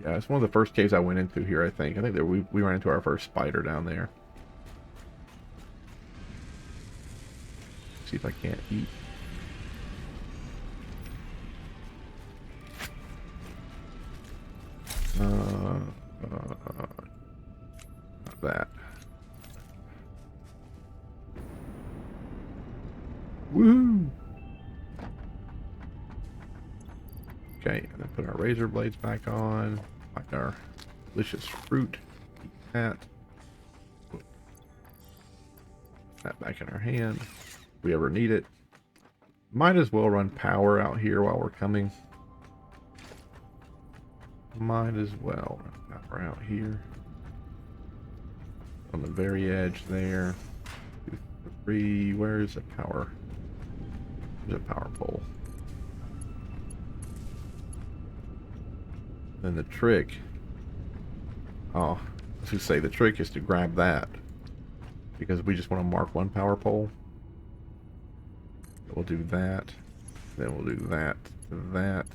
Speaker 1: Yeah, it's one of the first caves I went into here, I think. I think that we ran into our first spider down there. See if I can't eat. Not that. Woo! Okay, and then put our razor blades back on. Find our delicious fruit. Eat that. Put that back in our hand. If we ever need it. Might as well run power out here while we're coming. Might as well run power out here. On the very edge there. 2, 3. Where is the power? There's a power pole. Then the trick. Oh, I should say the trick is to grab that. Because we just want to mark one power pole. We'll do that. Then we'll do that to that.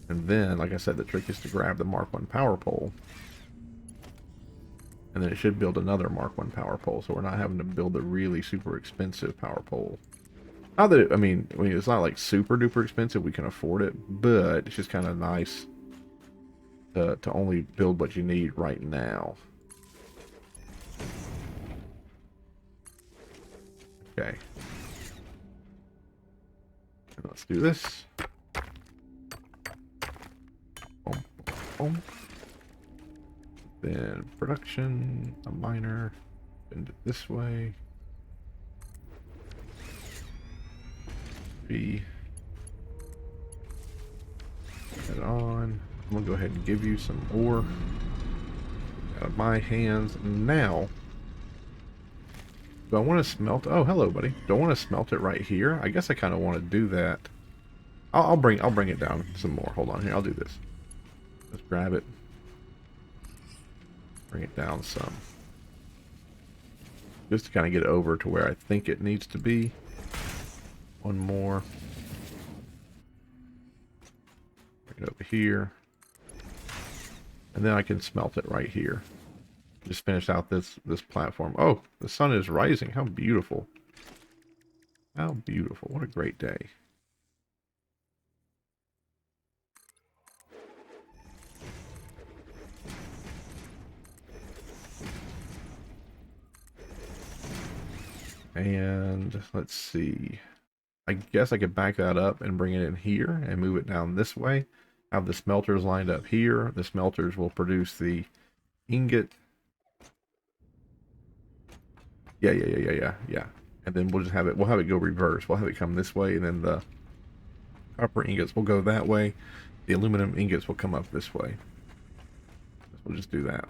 Speaker 1: And then, like I said, the trick is to grab the Mark 1 power pole. And then it should build another Mark 1 power pole, so we're not having to build a really super expensive power pole. Not that, I mean, it's not like super duper expensive, we can afford it, but it's just kind of nice to only build what you need right now. Okay. And let's do this. Boom, boom. Then production, a miner, bend it this way. 3. Put that on. I'm gonna go ahead and give you some ore out of my hands. And now, do I want to smelt? Oh, hello, buddy. Do I want to smelt it right here? I guess I kind of want to do that. I'll bring it down some more. Hold on here. I'll do this. Let's grab it. Bring it down some. Just to kind of get it over to where I think it needs to be. One more. Bring it over here. And then I can smelt it right here. Just finish out this platform. Oh, the sun is rising. How beautiful. How beautiful. What a great day. And let's see. I guess I could back that up and bring it in here and move it down this way. Have the smelters lined up here. The smelters will produce the ingot. Yeah. And then we'll just have it, we'll have it go reverse. We'll have it come this way, and then the copper ingots will go that way. The aluminum ingots will come up this way. We'll just do that.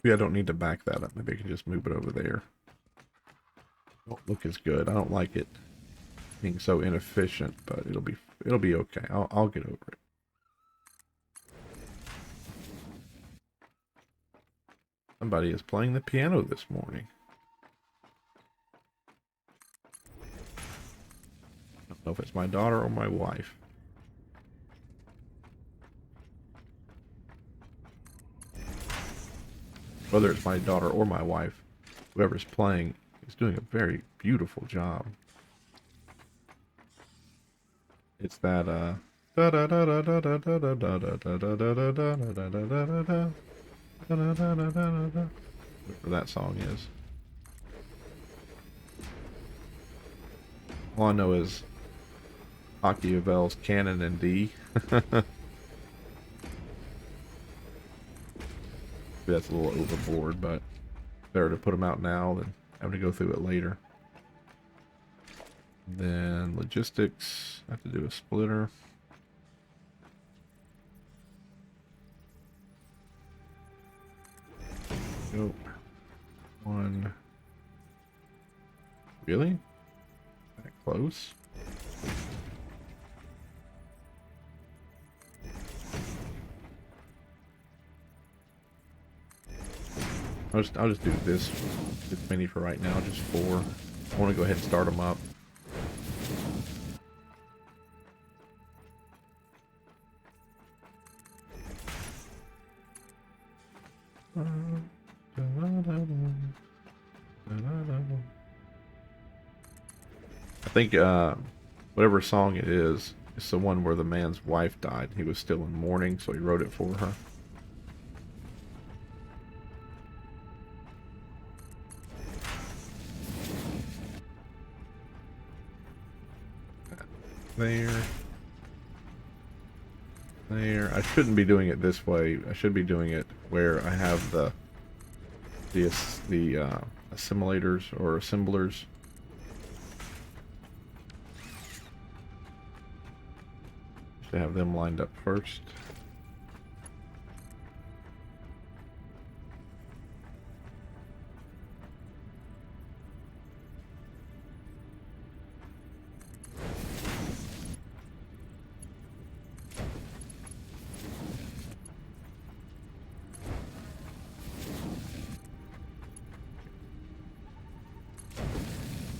Speaker 1: Maybe I don't need to back that up. Maybe I can just move it over there. Don't look as good. I don't like it being so inefficient, but it'll be okay. I'll get over it. Somebody is playing the piano this morning. I don't know if it's my daughter or my wife. Whether it's my daughter or my wife, whoever's playing is doing a very beautiful job. It's that whatever that song is. All I know is Machiavel's Canon in D. That's a little overboard, but better to put them out now than having to go through it later. Then logistics, I have to do a splitter. Nope. One. Really? That close? I'll just do this mini for right now, just 4. I want to go ahead and start them up. I think whatever song it is, it's the one where the man's wife died. He was still in mourning, so he wrote it for her. There. I shouldn't be doing it this way. I should be doing it where I have the assimilators or assemblers. Should have them lined up first.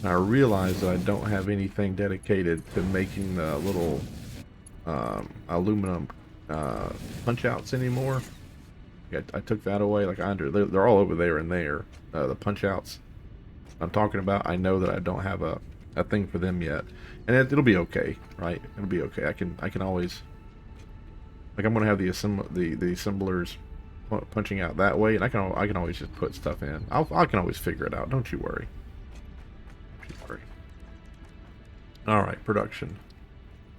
Speaker 1: I realize that I don't have anything dedicated to making the little aluminum punch outs anymore. I took that away. Like they're all over there and there. The punch outs I'm talking about. I know that I don't have a thing for them yet, and it'll be okay, right? It'll be okay. I can always, like, I'm gonna have the assemblers punching out that way, and I can always just put stuff in. I can always figure it out. Don't you worry. Alright, production.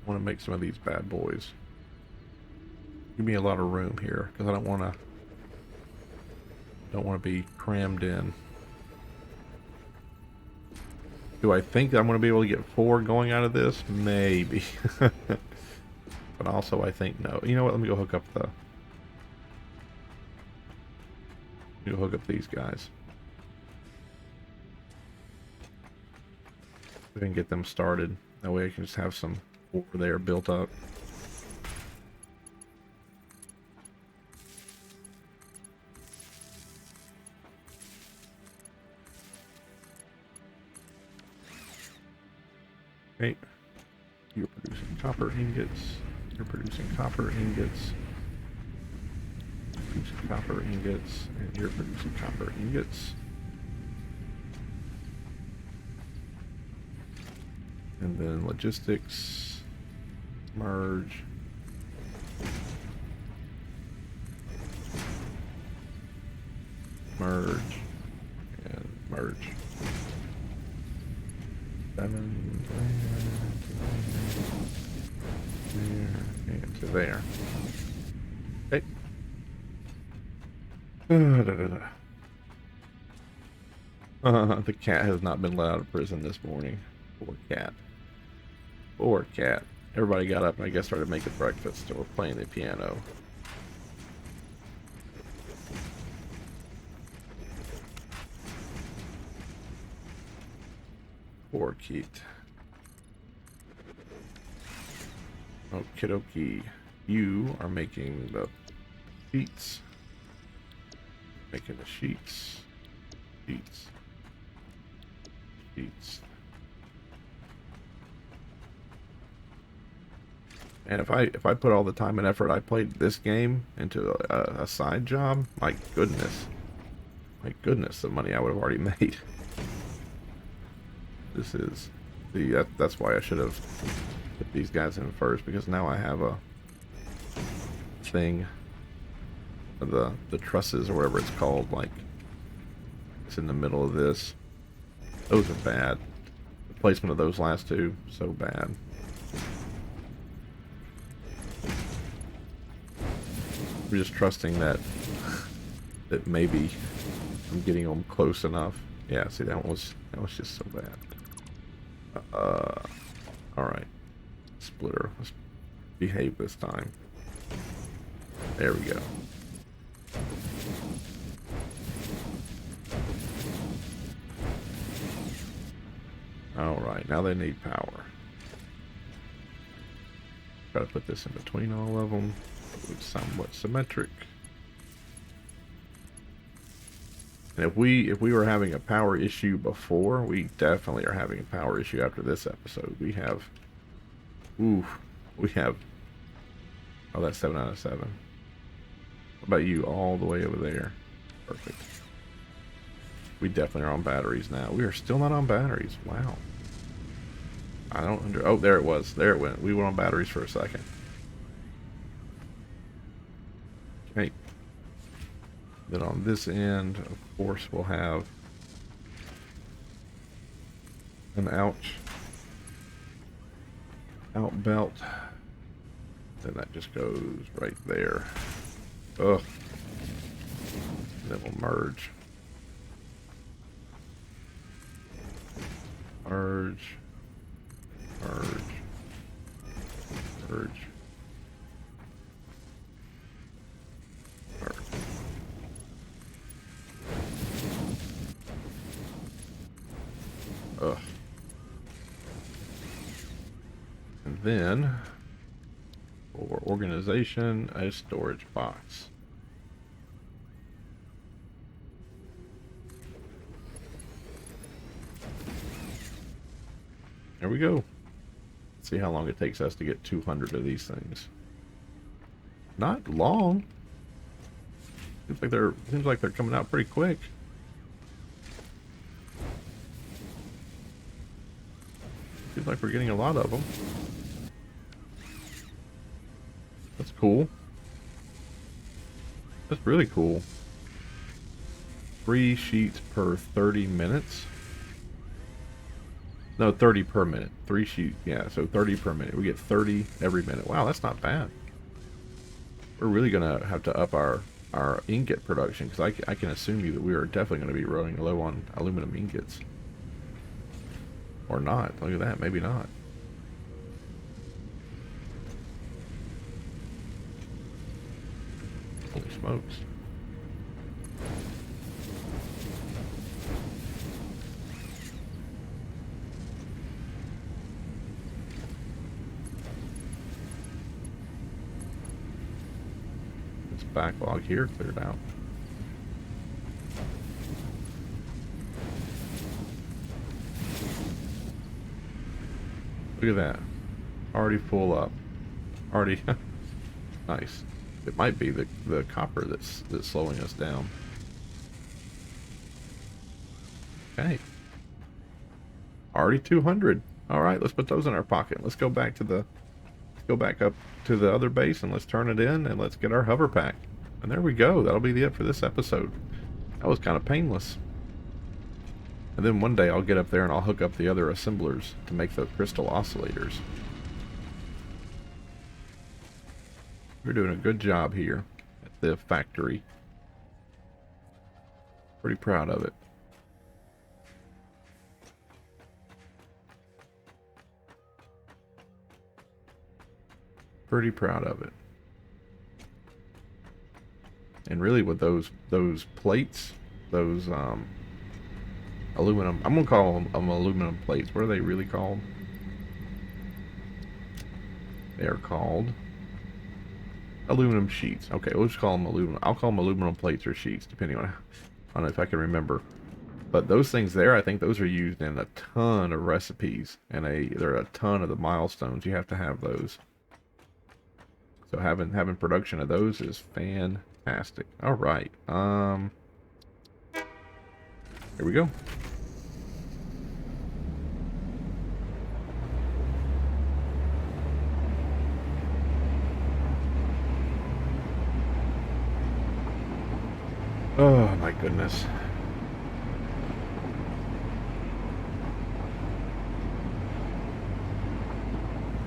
Speaker 1: I want to make some of these bad boys. Give me a lot of room here, because I don't want to be crammed in. Do I think I'm going to be able to get 4 going out of this? Maybe. But also I think no. You know what, let me go hook up these guys. We can get them started. That way I can just have some over there built up. Okay. You're producing copper ingots. You're producing copper ingots. Producing copper ingots. And you're producing copper ingots. And then logistics, merge, merge, and merge. 7, there, and to there. Okay. The cat has not been let out of prison this morning. Poor cat. Poor cat. Everybody got up and I guess started making breakfast or playing the piano. Poor Keat. Okie dokie. You are making the sheets. Making the sheets. Sheets. Sheets. And if I put all the time and effort I played this game into a side job, my goodness, the money I would have already made. This is that's why I should have put these guys in first, because now I have a thing, the trusses or whatever it's called, like It's in the middle of this. Those are bad. The placement of those last two, so bad. We're just trusting that maybe I'm getting them close enough. Yeah, see, that was just so bad. All right, splitter. Let's behave this time. There we go. All right, now they need power. Try to put this in between all of them. It's somewhat symmetric. And if we were having a power issue before, we definitely are having a power issue after this episode. We have, oh, that's 7 out of 7. What about you, all the way over there? Perfect. We definitely are on batteries now. We are still not on batteries. Wow. I don't oh, there it was. There it went. We went on batteries for a second. Okay. Then on this end, of course, we'll have an out belt. Then that just goes right there. Ugh. Then we'll merge. Merge. Merge. Merge. Merge. Ugh. And then, for organization, a storage box. There we go. Let's see how long it takes us to get 200 of these things. Not long. Seems like they're coming out pretty quick. Seems like we're getting a lot of them. That's cool. That's really cool. 3 sheets per 30 minutes. No, 30 per minute. 3 sheets. Yeah, so 30 per minute. We get 30 every minute. Wow, that's not bad. We're really going to have to up our ingot production, because I can assume you that we are definitely going to be running low on aluminum ingots. Or not. Look at that. Maybe not. Holy smokes. This backlog here cleared out. Look at that. Already full up. Already nice. It might be the copper that's slowing us down. Okay. Already 200. All right, let's put those in our pocket. Let's go back up to the other base and let's turn it in and let's get our hover pack. And there we go. That'll be it for this episode. That was kind of painless. And then one day I'll get up there and I'll hook up the other assemblers to make the crystal oscillators. We're doing a good job here at the factory. Pretty proud of it. Pretty proud of it. And really with those plates, those aluminum, I'm gonna call them aluminum plates. What are they really called? They are called aluminum sheets. Okay, we'll just call them aluminum. I'll call them aluminum plates or sheets, depending on if I can remember. But those things there, I think those are used in a ton of recipes, and there are a ton of the milestones. You have to have those. So having production of those is fantastic. All right. Here we go. Oh my goodness.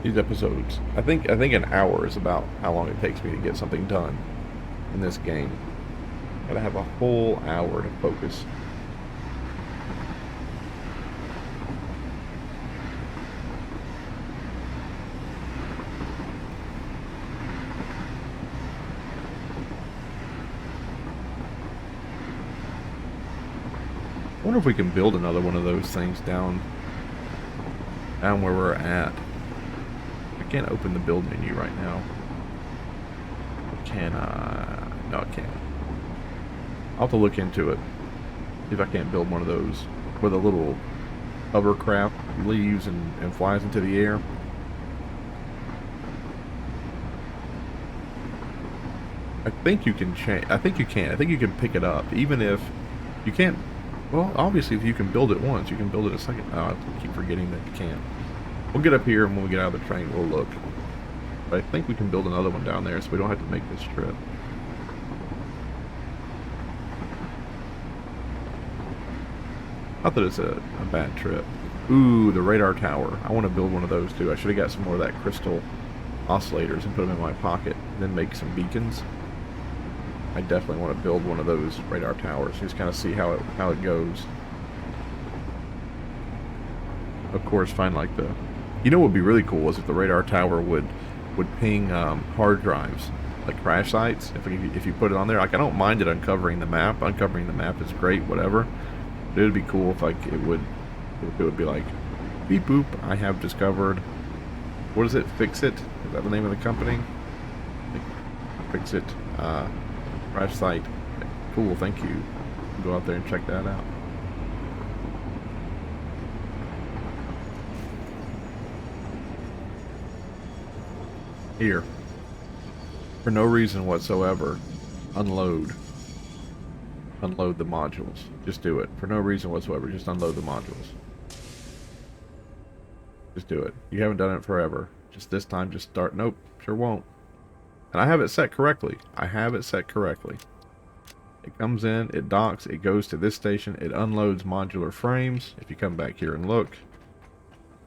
Speaker 1: these episodes. I think an hour is about how long it takes me to get something done in this game. Gotta have a whole hour to focus. I wonder if we can build another one of those things down where we're at. I can't open the build menu right now. Can I? No, I can't. I'll have to look into it. See if I can't build one of those where the little hovercraft leaves and flies into the air. I think you can change. I think you can. I think you can pick it up, even if you can't. Well, obviously, if you can build it once, you can build it a second. Oh, I keep forgetting that you can't. We'll get up here, and when we get out of the train, we'll look. But I think we can build another one down there, so we don't have to make this trip. Not that it's a bad trip. Ooh, the radar tower. I want to build one of those, too. I should have got some more of that crystal oscillators and put them in my pocket, and then make some beacons. I definitely want to build one of those radar towers. Just kind of see how it goes. Of course, find like the. You know what would be really cool is if the radar tower would ping hard drives, like crash sites. If you put it on there, like I don't mind it uncovering the map. Uncovering the map is great, whatever. But it would be cool if like it would be like, beep boop. I have discovered. What is it? Fix It. Is that the name of the company? Fix It. Crash site. Cool, thank you. Go out there and check that out. Here. For no reason whatsoever, unload. Unload the modules. Just do it. For no reason whatsoever, just unload the modules. Just do it. You haven't done it forever. Just this time, just start. Nope, sure won't. And I have it set correctly. I have it set correctly. It comes in, it docks, it goes to this station, it unloads modular frames. If you come back here and look,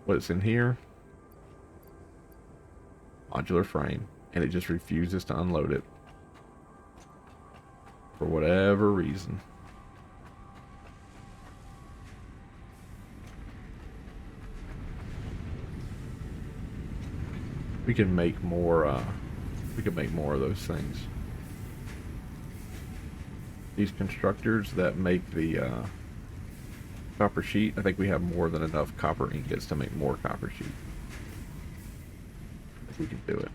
Speaker 1: what's in here? Modular frame. And it just refuses to unload it. For whatever reason. We can make more, we can make more of those things. These constructors that make the copper sheet, I think we have more than enough copper ingots to make more copper sheet. I think we can do it.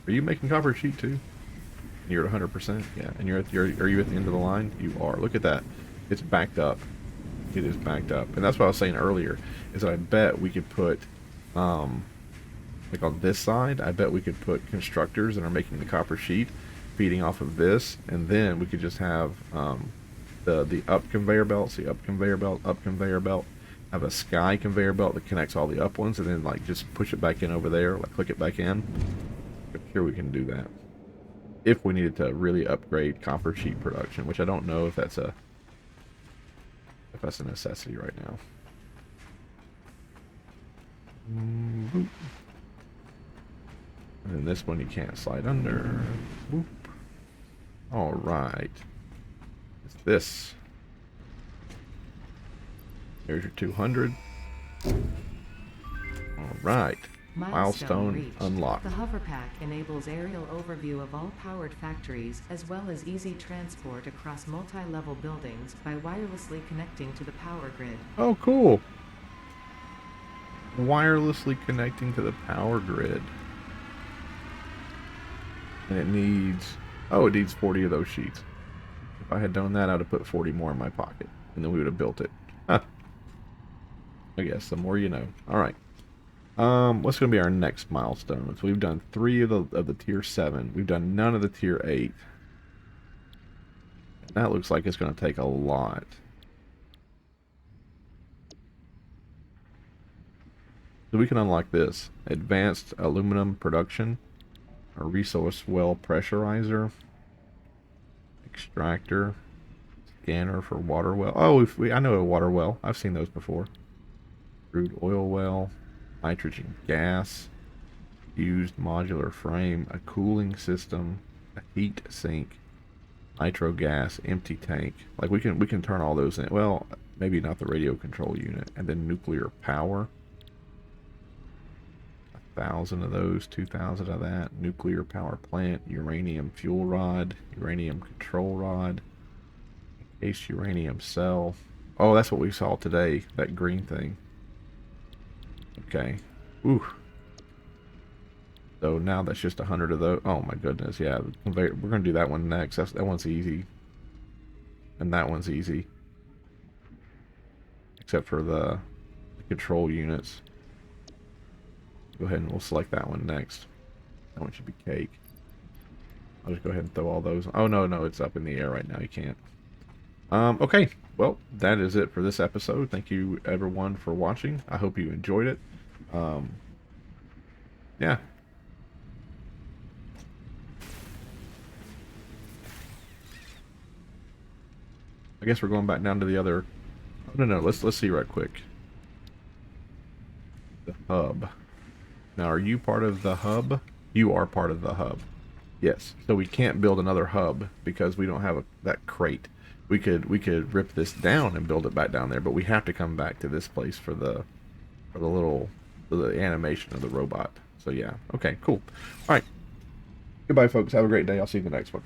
Speaker 1: Are you making copper sheet too? You're at 100%? Yeah. And are you at the end of the line? You are. Look at that. It's backed up. It is backed up. And that's what I was saying earlier, is that I bet we could put, like on this side, I bet we could put constructors that are making the copper sheet feeding off of this, and then we could just have the up conveyor belts, the up conveyor belt, up conveyor belt, have a sky conveyor belt that connects all the up ones, and then like just push it back in over there, like click it back in. I'm sure we can do that if we needed to really upgrade copper sheet production, which I don't know if that's a necessity right now. And then this one you can't slide under. Whoop. All right. It's this. There's your 200. All right. Milestone unlocked.
Speaker 2: The hover pack enables aerial overview of all powered factories, as well as easy transport across multi-level buildings by wirelessly connecting to the power grid.
Speaker 1: Oh, cool. Wirelessly connecting to the power grid. And it needs... Oh, it needs 40 of those sheets. If I had done that, I'd have put 40 more in my pocket. And then we would have built it. Huh. I guess the more you know. Alright. What's going to be our next milestone? So we've done 3 of the tier 7. We've done none of the tier 8. That looks like it's going to take a lot. So we can unlock this. Advanced aluminum production. A resource well pressurizer. Extractor. Scanner for water well. Oh, I know a water well. I've seen those before. Crude oil well. Nitrogen gas. Used modular frame, a cooling system, a heat sink, nitro gas, empty tank. Like we can turn all those in. Well, maybe not the radio control unit, and then nuclear power. 1,000 of those, 2,000 of that. Nuclear power plant, uranium fuel rod, uranium control rod, encased uranium cell. Oh, that's what we saw today. That green thing. Okay. Ooh. So now that's just 100 of those. Oh my goodness, yeah. We're gonna do that one next. That one's easy. And that one's easy. Except for the control units. Go ahead and we'll select that one next. That one should be cake. I'll just go ahead and throw all those. Oh no, no, it's up in the air right now. You can't. Okay. Well, that is it for this episode. Thank you everyone for watching. I hope you enjoyed it. Yeah. I guess we're going back down to the other. Oh, no, let's see right quick. The hub. Now, are you part of the hub? You are part of the hub. Yes. So we can't build another hub because we don't have that crate. We could rip this down and build it back down there, but we have to come back to this place for the animation of the robot. So yeah. Okay. Cool. All right. Goodbye, folks. Have a great day. I'll see you in the next one.